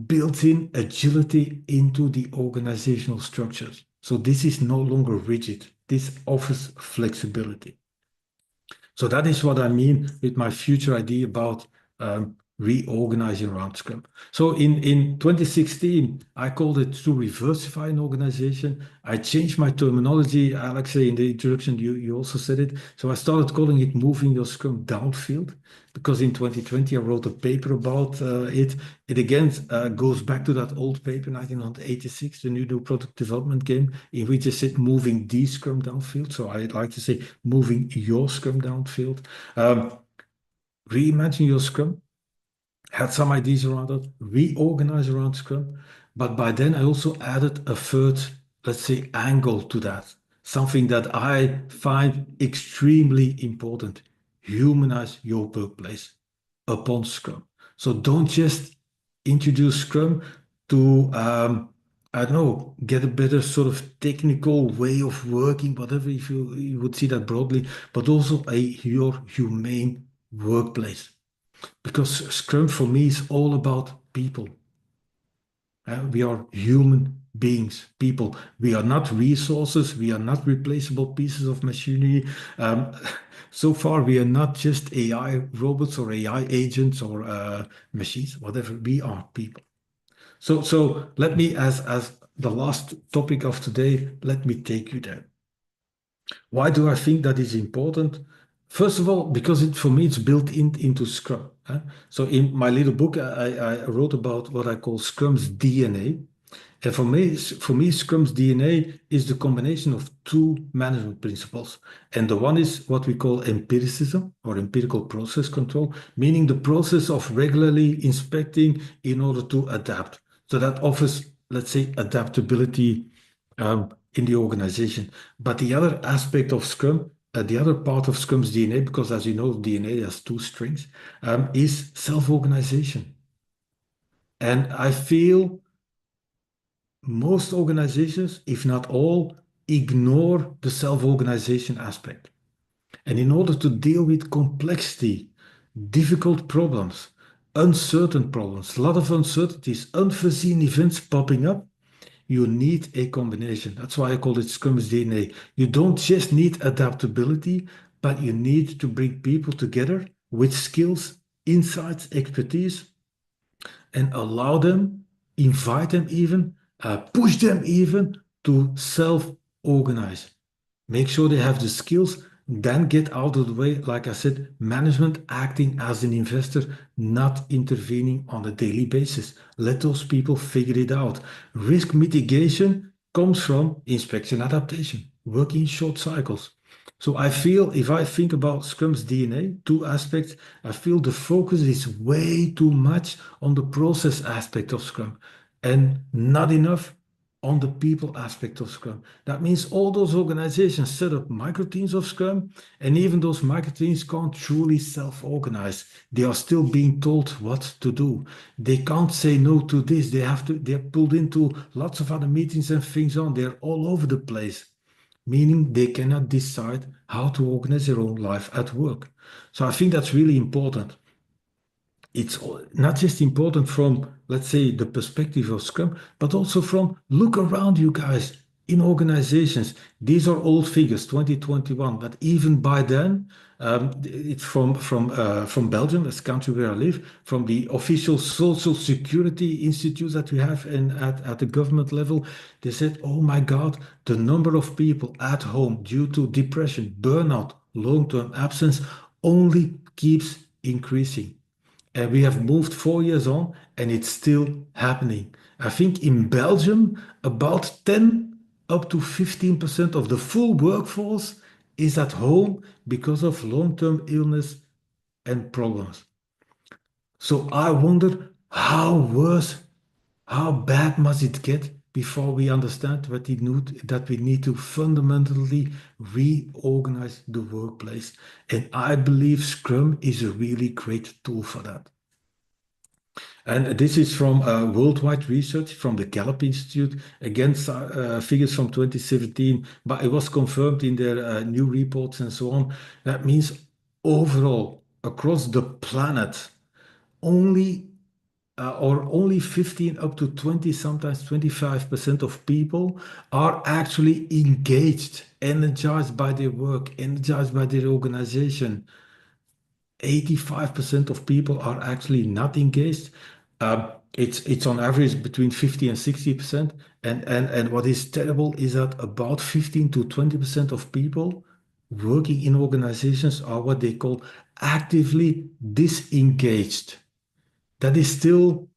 builds in agility into the organizational structures. So this is no longer rigid. This offers flexibility. So that is what I mean with my future idea about reorganizing around Scrum. So in 2016, I called it to reversify an organization. I changed my terminology. Alexey, in the introduction, you also said it. So I started calling it moving your Scrum downfield, because in 2020, I wrote a paper about it. It again goes back to that old paper, 1986, the new product development game, in which I said moving the Scrum downfield. So I'd like to say moving your Scrum downfield. Reimagine your Scrum. Had some ideas around it, reorganize around Scrum. But by then, I also added a third, let's say, angle to that. Something that I find extremely important. Humanize your workplace upon Scrum. So don't just introduce Scrum to, I don't know, get a better sort of technical way of working, whatever, if you would see that broadly, but also your humane workplace. Because Scrum for me is all about people. We are human beings, people. We are not resources. We are not replaceable pieces of machinery. So far, we are not just AI robots or AI agents or machines, whatever. We are people. So let me, as the last topic of today, let me take you there. Why do I think that is important? First of all, because for me, it's built into Scrum. So in my little book, I wrote about what I call Scrum's DNA. And for me, Scrum's DNA is the combination of two management principles. And the one is what we call empiricism, or empirical process control, meaning the process of regularly inspecting in order to adapt. So that offers, let's say, adaptability in the organization. But the other aspect of Scrum, the other part of Scrum's DNA, because as you know, DNA has two strings, is self-organization. And I feel most organizations, if not all, ignore the self-organization aspect. And in order to deal with complexity, difficult problems, uncertain problems, a lot of uncertainties, unforeseen events popping up, you need a combination. That's why I call it Scrum's DNA. You don't just need adaptability, but you need to bring people together with skills, insights, expertise, and allow them, invite them even, push them even to self-organize. Make sure they have the skills, then get out of the way. Like I said, management acting as an investor, not intervening on a daily basis. Let those people figure it out. Risk mitigation comes from inspection adaptation, working in short cycles. So I feel, if I think about Scrum's DNA, two aspects, I feel the focus is way too much on the process aspect of Scrum and not enough on the people aspect of Scrum. That means all those organizations set up micro teams of Scrum, and even those micro teams can't truly self-organize. They are still being told what to do. They can't say no to this. They're pulled into lots of other meetings and things on. They're all over the place, meaning they cannot decide how to organize their own life at work. So I think that's really important. It's not just important from, let's say, the perspective of Scrum, but also from look around you guys in organizations. These are old figures, 2021, but even by then, it's from Belgium, that's the country where I live, from the official Social Security Institute that we have at the government level. They said, oh my God, the number of people at home due to depression, burnout, long-term absence only keeps increasing. And we have moved 4 years on, and it's still happening. I think in Belgium, about 10 up to 15% of the full workforce is at home because of long-term illness and problems. So I wonder how worse, how bad must it get before we understand that we need to fundamentally reorganize the workplace. And I believe Scrum is a really great tool for that. And this is from worldwide research from the Gallup Institute, again, figures from 2017, but it was confirmed in their new reports and so on. That means overall, across the planet, only 15 up to 20, sometimes 25% of people are actually engaged, energized by their work, energized by their organization. 85% of people are actually not engaged. It's on average between 50 and 60%. And what is terrible is that about 15 to 20% of people working in organizations are what they call actively disengaged. That is still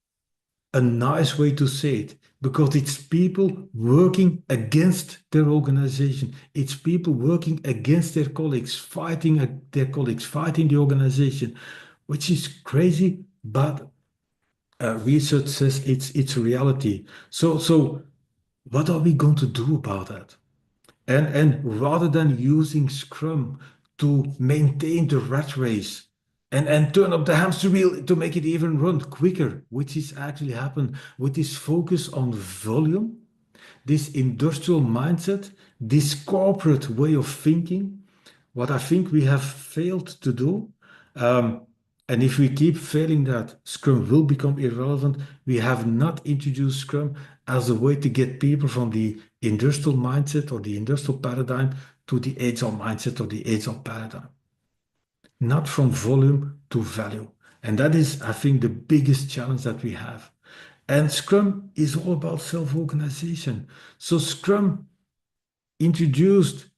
a nice way to say it, because it's people working against their organization. It's people working against their colleagues, fighting the organization, which is crazy, but research says it's reality. So what are we going to do about that? And rather than using Scrum to maintain the rat race and turn up the hamster wheel to make it even run quicker, which is actually happened with this focus on volume, this industrial mindset, this corporate way of thinking, what I think we have failed to do. And if we keep failing that, Scrum will become irrelevant. We have not introduced Scrum as a way to get people from the industrial mindset or the industrial paradigm to the agile mindset or the agile paradigm. Not from volume to value. And that is, I think, the biggest challenge that we have. And Scrum is all about self-organization. So Scrum introduced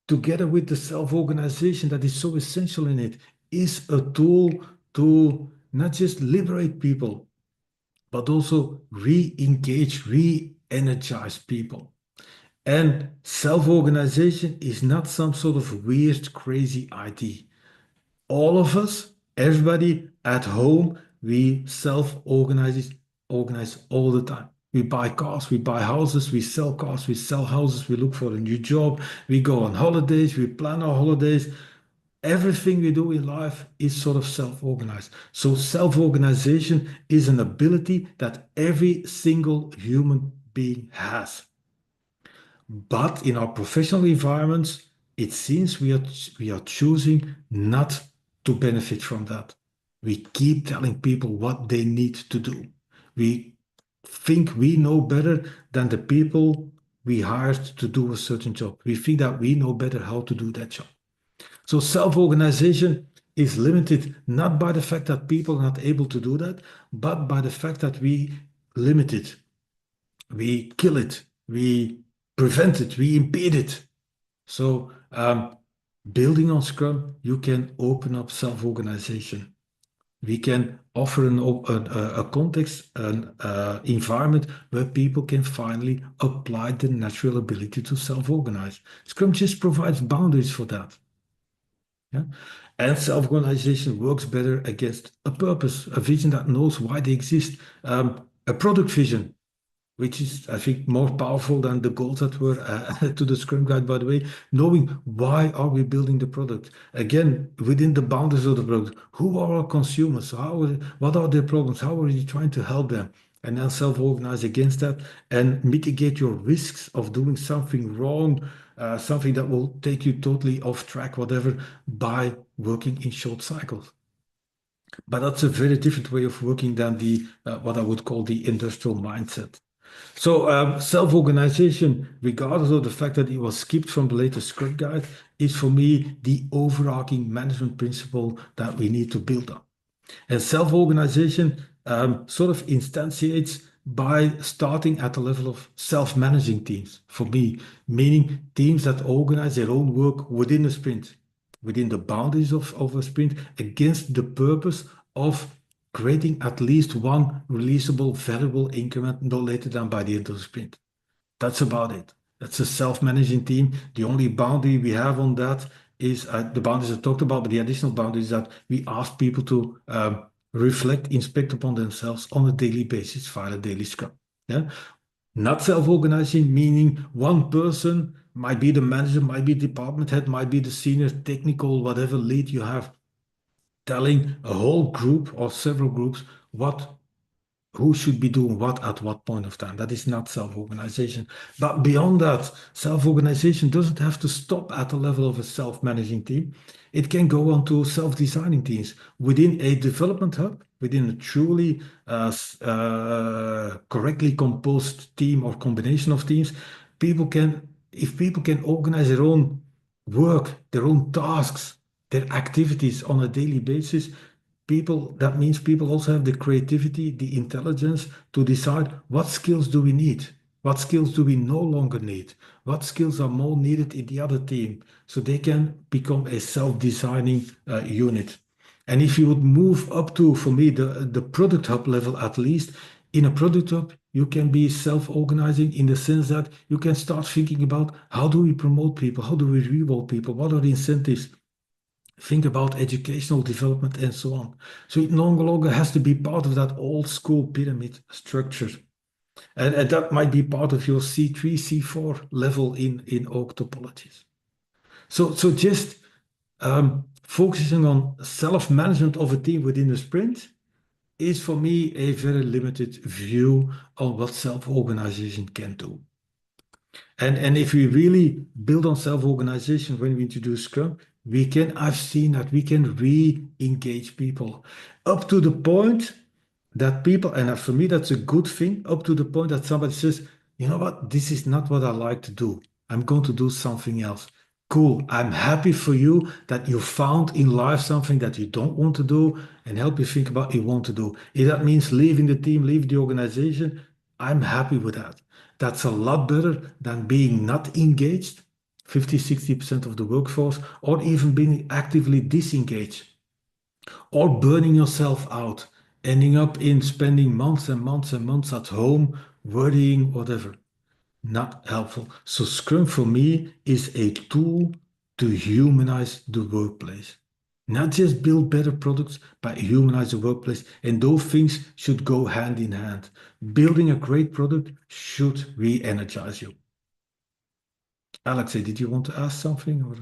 together with the self-organization that is so essential in it is a tool to not just liberate people, but also re-engage, re-energize people. And self-organization is not some sort of weird, crazy idea. All of us, everybody at home, we self-organize all the time. We buy cars, we buy houses, we sell cars, we sell houses, we look for a new job, we go on holidays, we plan our holidays. Everything we do in life is sort of self-organized. So self-organization is an ability that every single human being has. But in our professional environments, it seems we are choosing not to benefit from that. We keep telling people what they need to do. We think we know better than the people we hired to do a certain job. We think that we know better how to do that job. So self-organization is limited not by the fact that people are not able to do that, but by the fact that we limit it, we kill it, we prevent it, we impede it. So building on Scrum, you can open up self-organization. We can offer a context, an environment where people can finally apply the natural ability to self-organize. Scrum just provides boundaries for that. Yeah? And self-organization works better against a purpose, a vision that knows why they exist, a product vision, which is, I think, more powerful than the goals that were to the Scrum Guide, by the way, knowing why are we building the product. Again, within the boundaries of the product, who are our consumers? What are their problems? How are you trying to help them? And then self-organize against that and mitigate your risks of doing something wrong, something that will take you totally off track, whatever, by working in short cycles. But that's a very different way of working than the what I would call the industrial mindset. So self-organization, regardless of the fact that it was skipped from the latest Scrum Guide, is for me the overarching management principle that we need to build on. And self-organization sort of instantiates by starting at the level of self-managing teams, for me, meaning teams that organize their own work within a sprint. within the boundaries of a sprint against the purpose of creating at least one releasable variable increment no later than by the end of the sprint. That's about it. That's a self-managing team. The only boundary we have on that is the boundaries I talked about, but the additional boundary is that we ask people to reflect, inspect upon themselves on a daily basis via a daily scrum. Yeah? Not self-organizing, meaning one person might be the manager, might be department head, might be the senior technical, whatever lead you have, telling a whole group or several groups who should be doing what at what point of time. That is not self-organization. But beyond that, self-organization doesn't have to stop at the level of a self-managing team. It can go on to self-designing teams within a development hub, within a truly correctly composed team or combination of teams. If people can organize their own work, their own tasks, their activities on a daily basis, that means people also have the creativity, the intelligence to decide what skills do we need, what skills do we no longer need, what skills are more needed in the other team, so they can become a self-designing unit. And if you would move up to, for me, the product hub level, at least in a product hub, you can be self-organizing in the sense that you can start thinking about how do we promote people, how do we reward people, what are the incentives. Think about educational development and so on. So it no longer has to be part of that old school pyramid structure. And that might be part of your C3, C4 level in Org Topologies. So just focusing on self-management of a team within a sprint is for me a very limited view on what self-organization can do. And if we really build on self-organization when we introduce Scrum, I've seen that we can re-engage people up to the point that people, and for me, that's a good thing, up to the point that somebody says, you know what, this is not what I like to do. I'm going to do something else. Cool. I'm happy for you that you found in life something that you don't want to do and help you think about what you want to do. If that means leaving the team, leaving the organization, I'm happy with that. That's a lot better than being not engaged, 50-60% of the workforce, or even being actively disengaged, or burning yourself out, ending up in spending months and months and months at home, worrying, whatever. Not helpful. So Scrum for me is a tool to humanize the workplace. Not just build better products, but humanize the workplace. And those things should go hand in hand. Building a great product should re-energize you. Alexey, did you want to ask something? Or?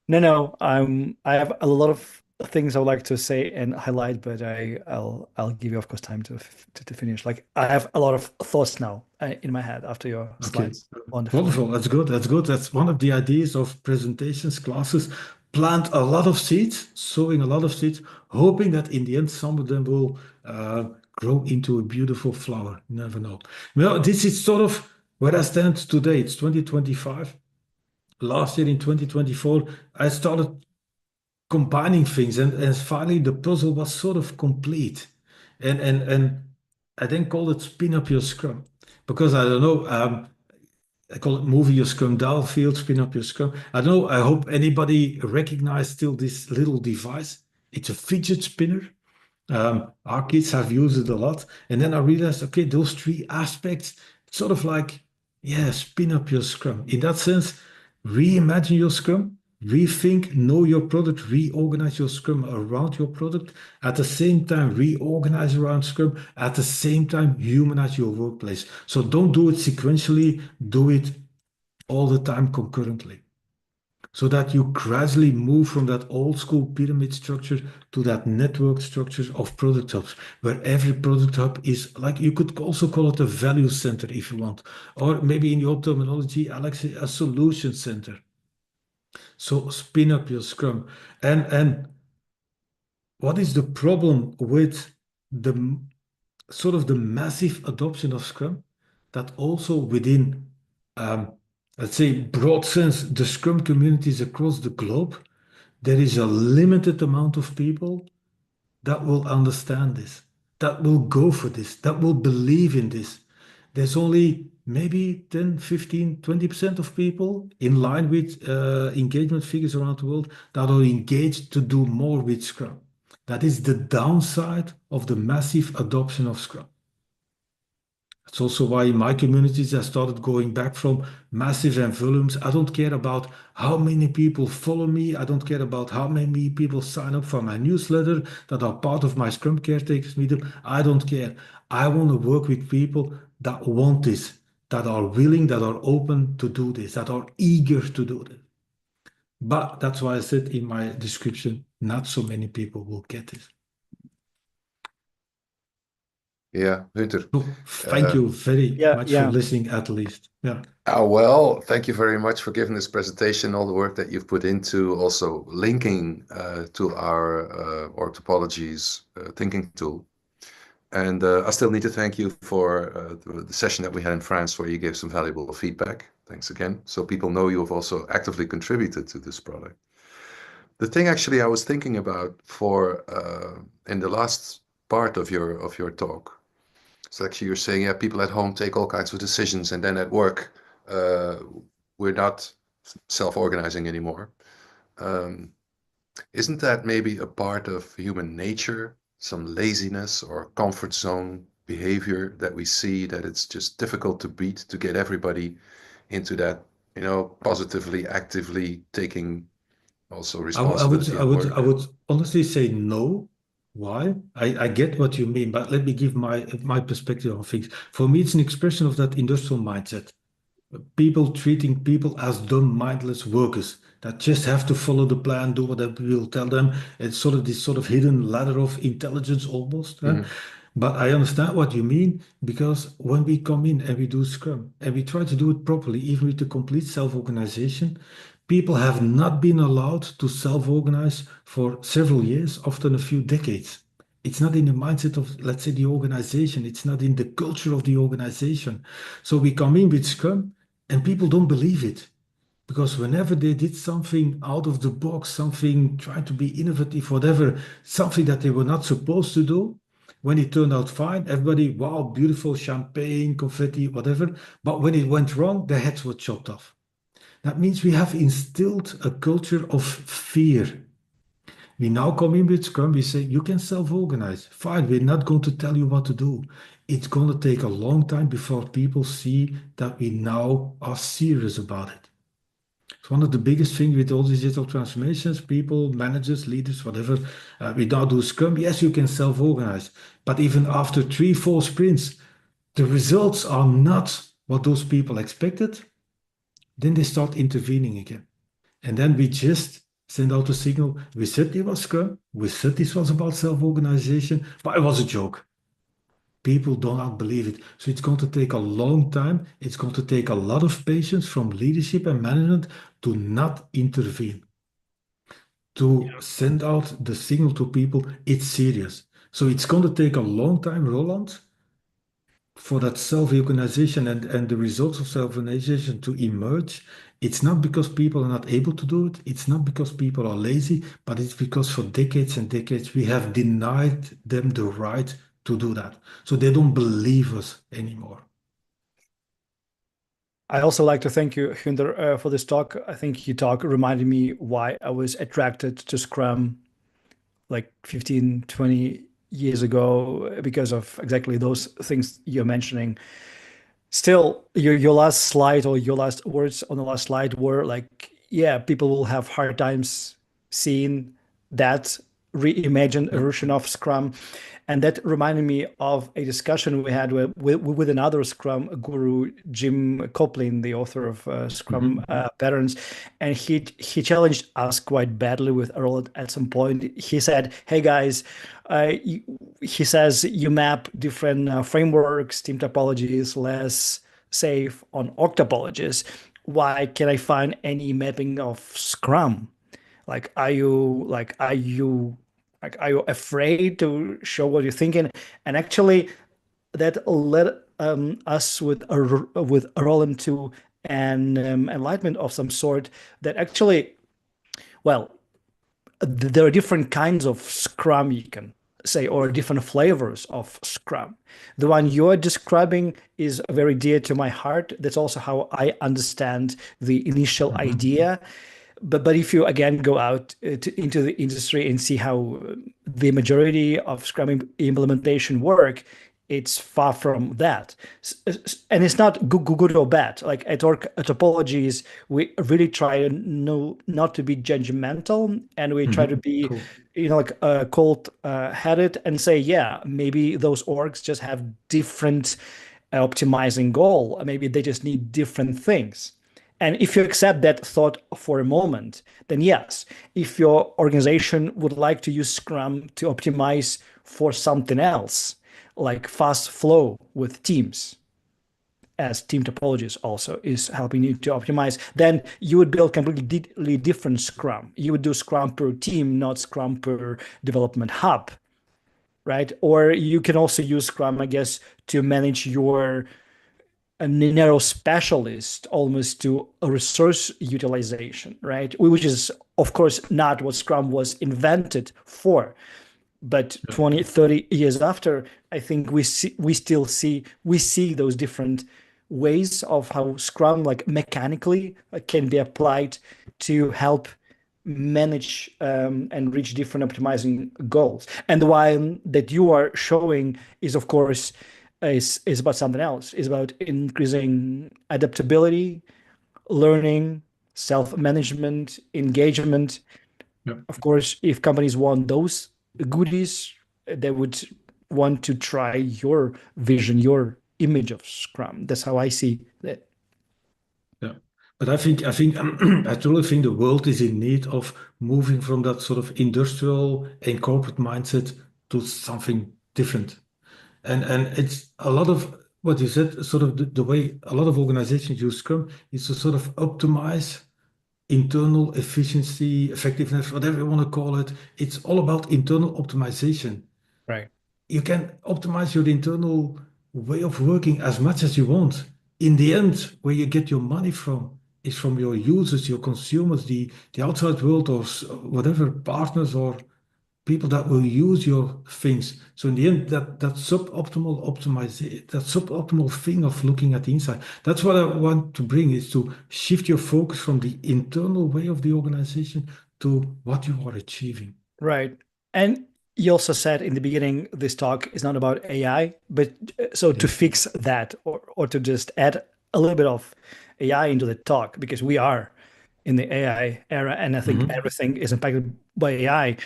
No. I have a lot of things I would like to say and highlight, but I'll give you, of course, time to finish. Like I have a lot of thoughts now in my head after your slides. Wonderful. That's good. That's one of the ideas of presentations, classes. Plant a lot of seeds, sowing a lot of seeds, hoping that in the end some of them will grow into a beautiful flower. You never know. Well, this is sort of where I stand today. It's 2025. Last year in 2024, I started combining things, and finally the puzzle was sort of complete. And I then called it spin up your Scrum, because I don't know, I call it moving your Scrum downfield, spin up your Scrum. I don't know, I hope anybody recognizes still this little device. It's a fidget spinner. Our kids have used it a lot. And then I realized, okay, those three aspects, sort of like, yeah, spin up your Scrum. In that sense, reimagine your Scrum, rethink, know your product, reorganize your Scrum around your product. At the same time, reorganize around Scrum. At the same time, humanize your workplace. So don't do it sequentially, do it all the time concurrently, so that you gradually move from that old school pyramid structure to that network structure of product hubs, where every product hub is, like, you could also call it a value center if you want, or maybe in your terminology, Alexey, a solution center. So spin up your Scrum. And what is the problem with the sort of the massive adoption of Scrum? That also within, let's say, broad sense, the Scrum communities across the globe, there is a limited amount of people that will understand this, that will go for this, that will believe in this. There's only maybe 10, 15, 20% of people in line with engagement figures around the world that are engaged to do more with Scrum. That is the downside of the massive adoption of Scrum. It's also why in my communities I started going back from massive and volumes. I don't care about how many people follow me. I don't care about how many people sign up for my newsletter that are part of my Scrum Caretakers meetup. I don't care. I want to work with people that want this, that are willing, that are open to do this, that are eager to do this. But that's why I said in my description, not so many people will get it. Yeah, Gunther. So thank you very much for listening, at least. Yeah. Well, thank you very much for giving this presentation, all the work that you've put into also linking to our Org Topologies thinking tool. And I still need to thank you for the session that we had in France where you gave some valuable feedback. Thanks again. So people know you have also actively contributed to this product. The thing actually I was thinking about for in the last part of your talk. So actually you're saying, yeah, people at home take all kinds of decisions and then at work, we're not self-organizing anymore. Isn't that maybe a part of human nature, some laziness or comfort zone behavior that we see, that it's just difficult to beat, to get everybody into that, positively, actively taking also responsibility at work? I would honestly say no. Why? I get what you mean, but let me give my perspective on things. For me, it's an expression of that industrial mindset. People treating people as dumb, mindless workers that just have to follow the plan, do whatever we will tell them. It's sort of this sort of hidden ladder of intelligence almost. But I understand what you mean, because when we come in and we do Scrum and we try to do it properly, even with the complete self-organization, people have not been allowed to self-organize for several years, often a few decades. It's not in the mindset of, let's say, the organization. It's not in the culture of the organization. So we come in with Scrum and people don't believe it. Because whenever they did something out of the box, something trying to be innovative, whatever, something that they were not supposed to do, when it turned out fine, everybody, wow, beautiful champagne, confetti, whatever. But when it went wrong, their heads were chopped off. That means we have instilled a culture of fear. We now come in with Scrum, we say, you can self-organize. Fine, we're not going to tell you what to do. It's going to take a long time before people see that we now are serious about it. It's one of the biggest things with all these digital transformations, people, managers, leaders, whatever, we now do Scrum. Yes, you can self-organize. But even after 3, 4 sprints, the results are not what those people expected. Then they start intervening again. And then we just send out a signal. We said it was Scrum. We said this was about self-organization, but it was a joke. People do not believe it. So it's going to take a long time. It's going to take a lot of patience from leadership and management to not intervene, to send out the signal to people, it's serious. So it's going to take a long time, Roland, for that self-organization and the results of self-organization to emerge. It's not because people are not able to do it. It's not because people are lazy, but it's because for decades and decades we have denied them the right to do that. So they don't believe us anymore. I also like to thank you, Gunther, for this talk. I think your talk reminded me why I was attracted to Scrum like 15, 20 years ago, because of exactly those things you're mentioning. Still, your last slide or your last words on the last slide were like, yeah, people will have hard times seeing that reimagined version of Scrum. And that reminded me of a discussion we had with another Scrum guru, Jim Coplin, the author of Scrum Patterns. And he challenged us quite badly with Roland at some point. He said, hey guys, he says you map different frameworks, team topologies, less safe on Org Topologies. Why can't I find any mapping of Scrum? Like, are you afraid to show what you're thinking? And actually, that led us with Roland to an enlightenment of some sort. That actually, well, there are different kinds of Scrum you can say, or different flavors of Scrum. The one you're describing is very dear to my heart. That's also how I understand the initial idea. But if you again go out into the industry and see how the majority of Scrum implementation work, it's far from that. And it's not good or bad. Like at Org Topologies, we really try not to be judgmental, and we try to be, Cool. like cold-headed and say, yeah, maybe those orgs just have different optimizing goal. Maybe they just need different things. And if you accept that thought for a moment, then yes, if your organization would like to use Scrum to optimize for something else, like fast flow with teams, as team topologies also is helping you to optimize, then you would build completely different Scrum. You would do Scrum per team, not Scrum per development hub, right? Or you can also use Scrum, I guess, to manage your a narrow specialist almost to a resource utilization, right? Which is, of course, not what Scrum was invented for. But 20, 30 years after, I think we see those different ways of how Scrum, like mechanically, can be applied to help manage and reach different optimizing goals. And the one that you are showing is, of course, is about something else. Is about increasing adaptability, learning, self-management, engagement. Yep. Of course, if companies want those goodies, they would want to try your vision, your image of Scrum. That's how I see it. Yeah. But I think I truly think the world is in need of moving from that sort of industrial and corporate mindset to something different. And it's a lot of what you said, sort of the way a lot of organizations use Scrum is to sort of optimize internal efficiency, effectiveness, whatever you want to call it. It's all about internal optimization. Right. You can optimize your internal way of working as much as you want. In the end, where you get your money from is from your users, your consumers, the outside world, or whatever partners or people that will use your things. So in the end, that suboptimal optimization, that suboptimal thing of looking at the inside, that's what I want to bring, is to shift your focus from the internal way of the organization to what you are achieving. Right. And you also said in the beginning, this talk is not about AI, but so to fix that, or to just add a little bit of AI into the talk, because we are in the AI era, and I think everything is impacted by AI.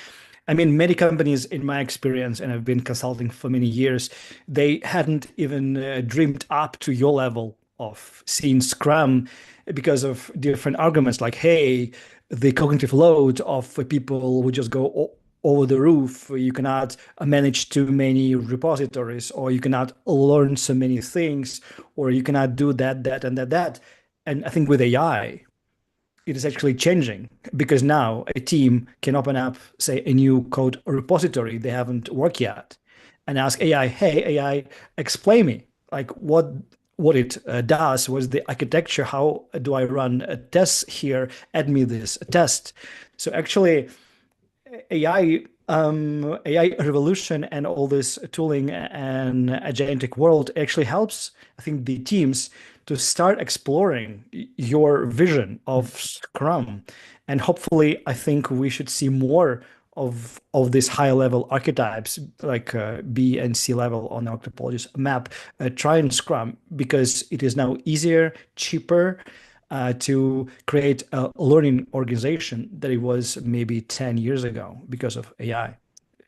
I mean, many companies, in my experience, and I've been consulting for many years, they hadn't even dreamed up to your level of seeing Scrum because of different arguments like, hey, the cognitive load of people would just go over the roof. You cannot manage too many repositories, or you cannot learn so many things, or you cannot do that, and that. And I think with AI, it is actually changing, because now a team can open up, say, a new code repository they haven't worked yet, and ask AI, hey, AI, explain me like what it does, what's the architecture, how do I run a test here, add me this test. So actually, AI revolution and all this tooling and agentic world actually helps, I think, the teams to start exploring your vision of Scrum. And hopefully, I think we should see more of these high level archetypes like B and C level on the Org Topologies map try and Scrum, because it is now easier, cheaper to create a learning organization than it was maybe 10 years ago because of AI.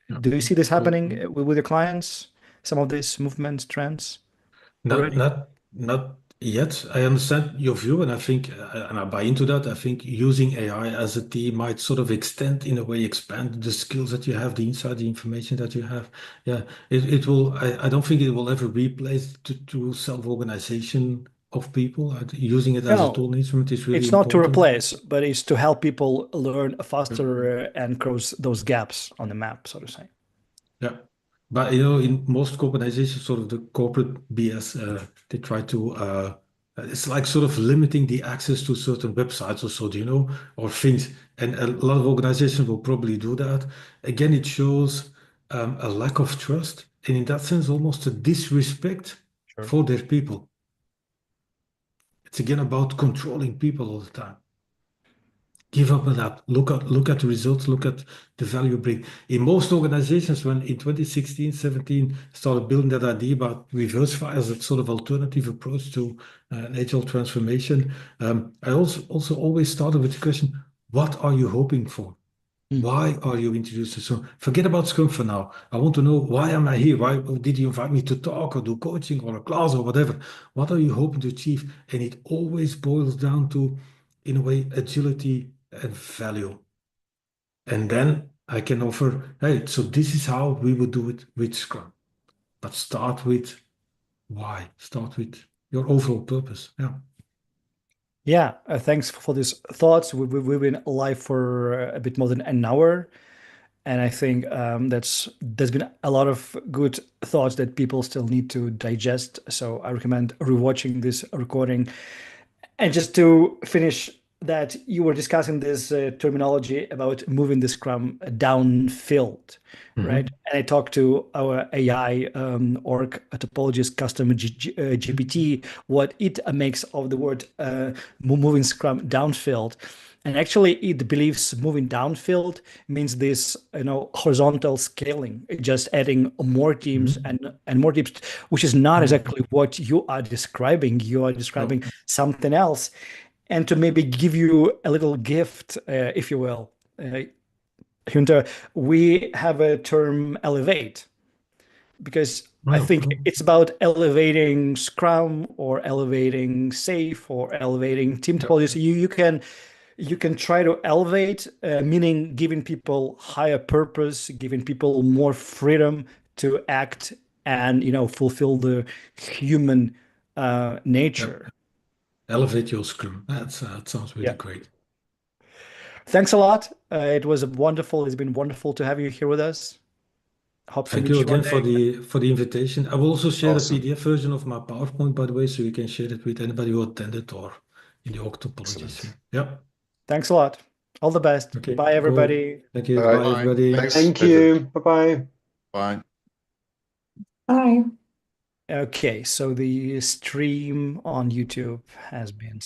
Yeah. Do you see this happening with your clients? Some of these movements, trends already? Not yet. I understand your view, and I think, and I buy into that. I think using AI as a team might sort of extend, in a way, expand the skills that you have, the insight, the information that you have. Yeah, it will. I don't think it will ever replace to self-organization of people. Using it as a tool No, and instrument is really it's not to important. replace, but it's to help people learn faster and close those gaps on the map, so to say. Yeah. But you know, in most organizations, sort of the corporate BS, they try to, it's like sort of limiting the access to certain websites or so, do you know, or things. And a lot of organizations will probably do that. Again, it shows a lack of trust, and in that sense, almost a disrespect Sure. for their people. It's again about controlling people all the time. Give up on that. Look at the results, look at the value bring. In most organizations, when in 2016, 17, started building that idea about reverse fire as a sort of alternative approach to an agile transformation, I also always started with the question, what are you hoping for? Why are you introducing? So forget about Scrum for now. I want to know, why am I here? Why did you invite me to talk or do coaching or a class or whatever? What are you hoping to achieve? And it always boils down to, in a way, agility and value. And then I can offer, hey, so this is how we would do it with Scrum. But start with why. Start with your overall purpose. Yeah. Yeah, thanks for these thoughts. We've been live for a bit more than an hour, and I think there's been a lot of good thoughts that people still need to digest. So I recommend rewatching this recording. And just to finish that, you were discussing this terminology about moving the Scrum downfield, right? And I talked to our AI Org Topologies custom GPT, what it makes of the word moving Scrum downfield. And actually, it believes moving downfield means this, horizontal scaling, just adding more teams and more teams, which is not exactly what you are describing. You are describing something else. And to maybe give you a little gift, if you will, Gunther, we have a term elevate, because I think it's about elevating Scrum or elevating Safe or elevating team topologies. You can try to elevate, meaning giving people higher purpose, giving people more freedom to act and fulfill the human nature. Elevate your Scrum. That sounds really Yeah. great. Thanks a lot. It's been wonderful to have you here with us. Hope to Thank meet you you one again for day. the invitation. I will also share Awesome. a PDF version of my PowerPoint, by the way, so you can share it with anybody who attended or in the Org Topologies. Excellent. Yeah. Thanks a lot. All the best. Okay. Bye, everybody. Cool. Thank you. All right. Bye, everybody. Thanks. Thank Peter. you. Bye-bye. Bye. Bye. Okay, so the stream on YouTube has been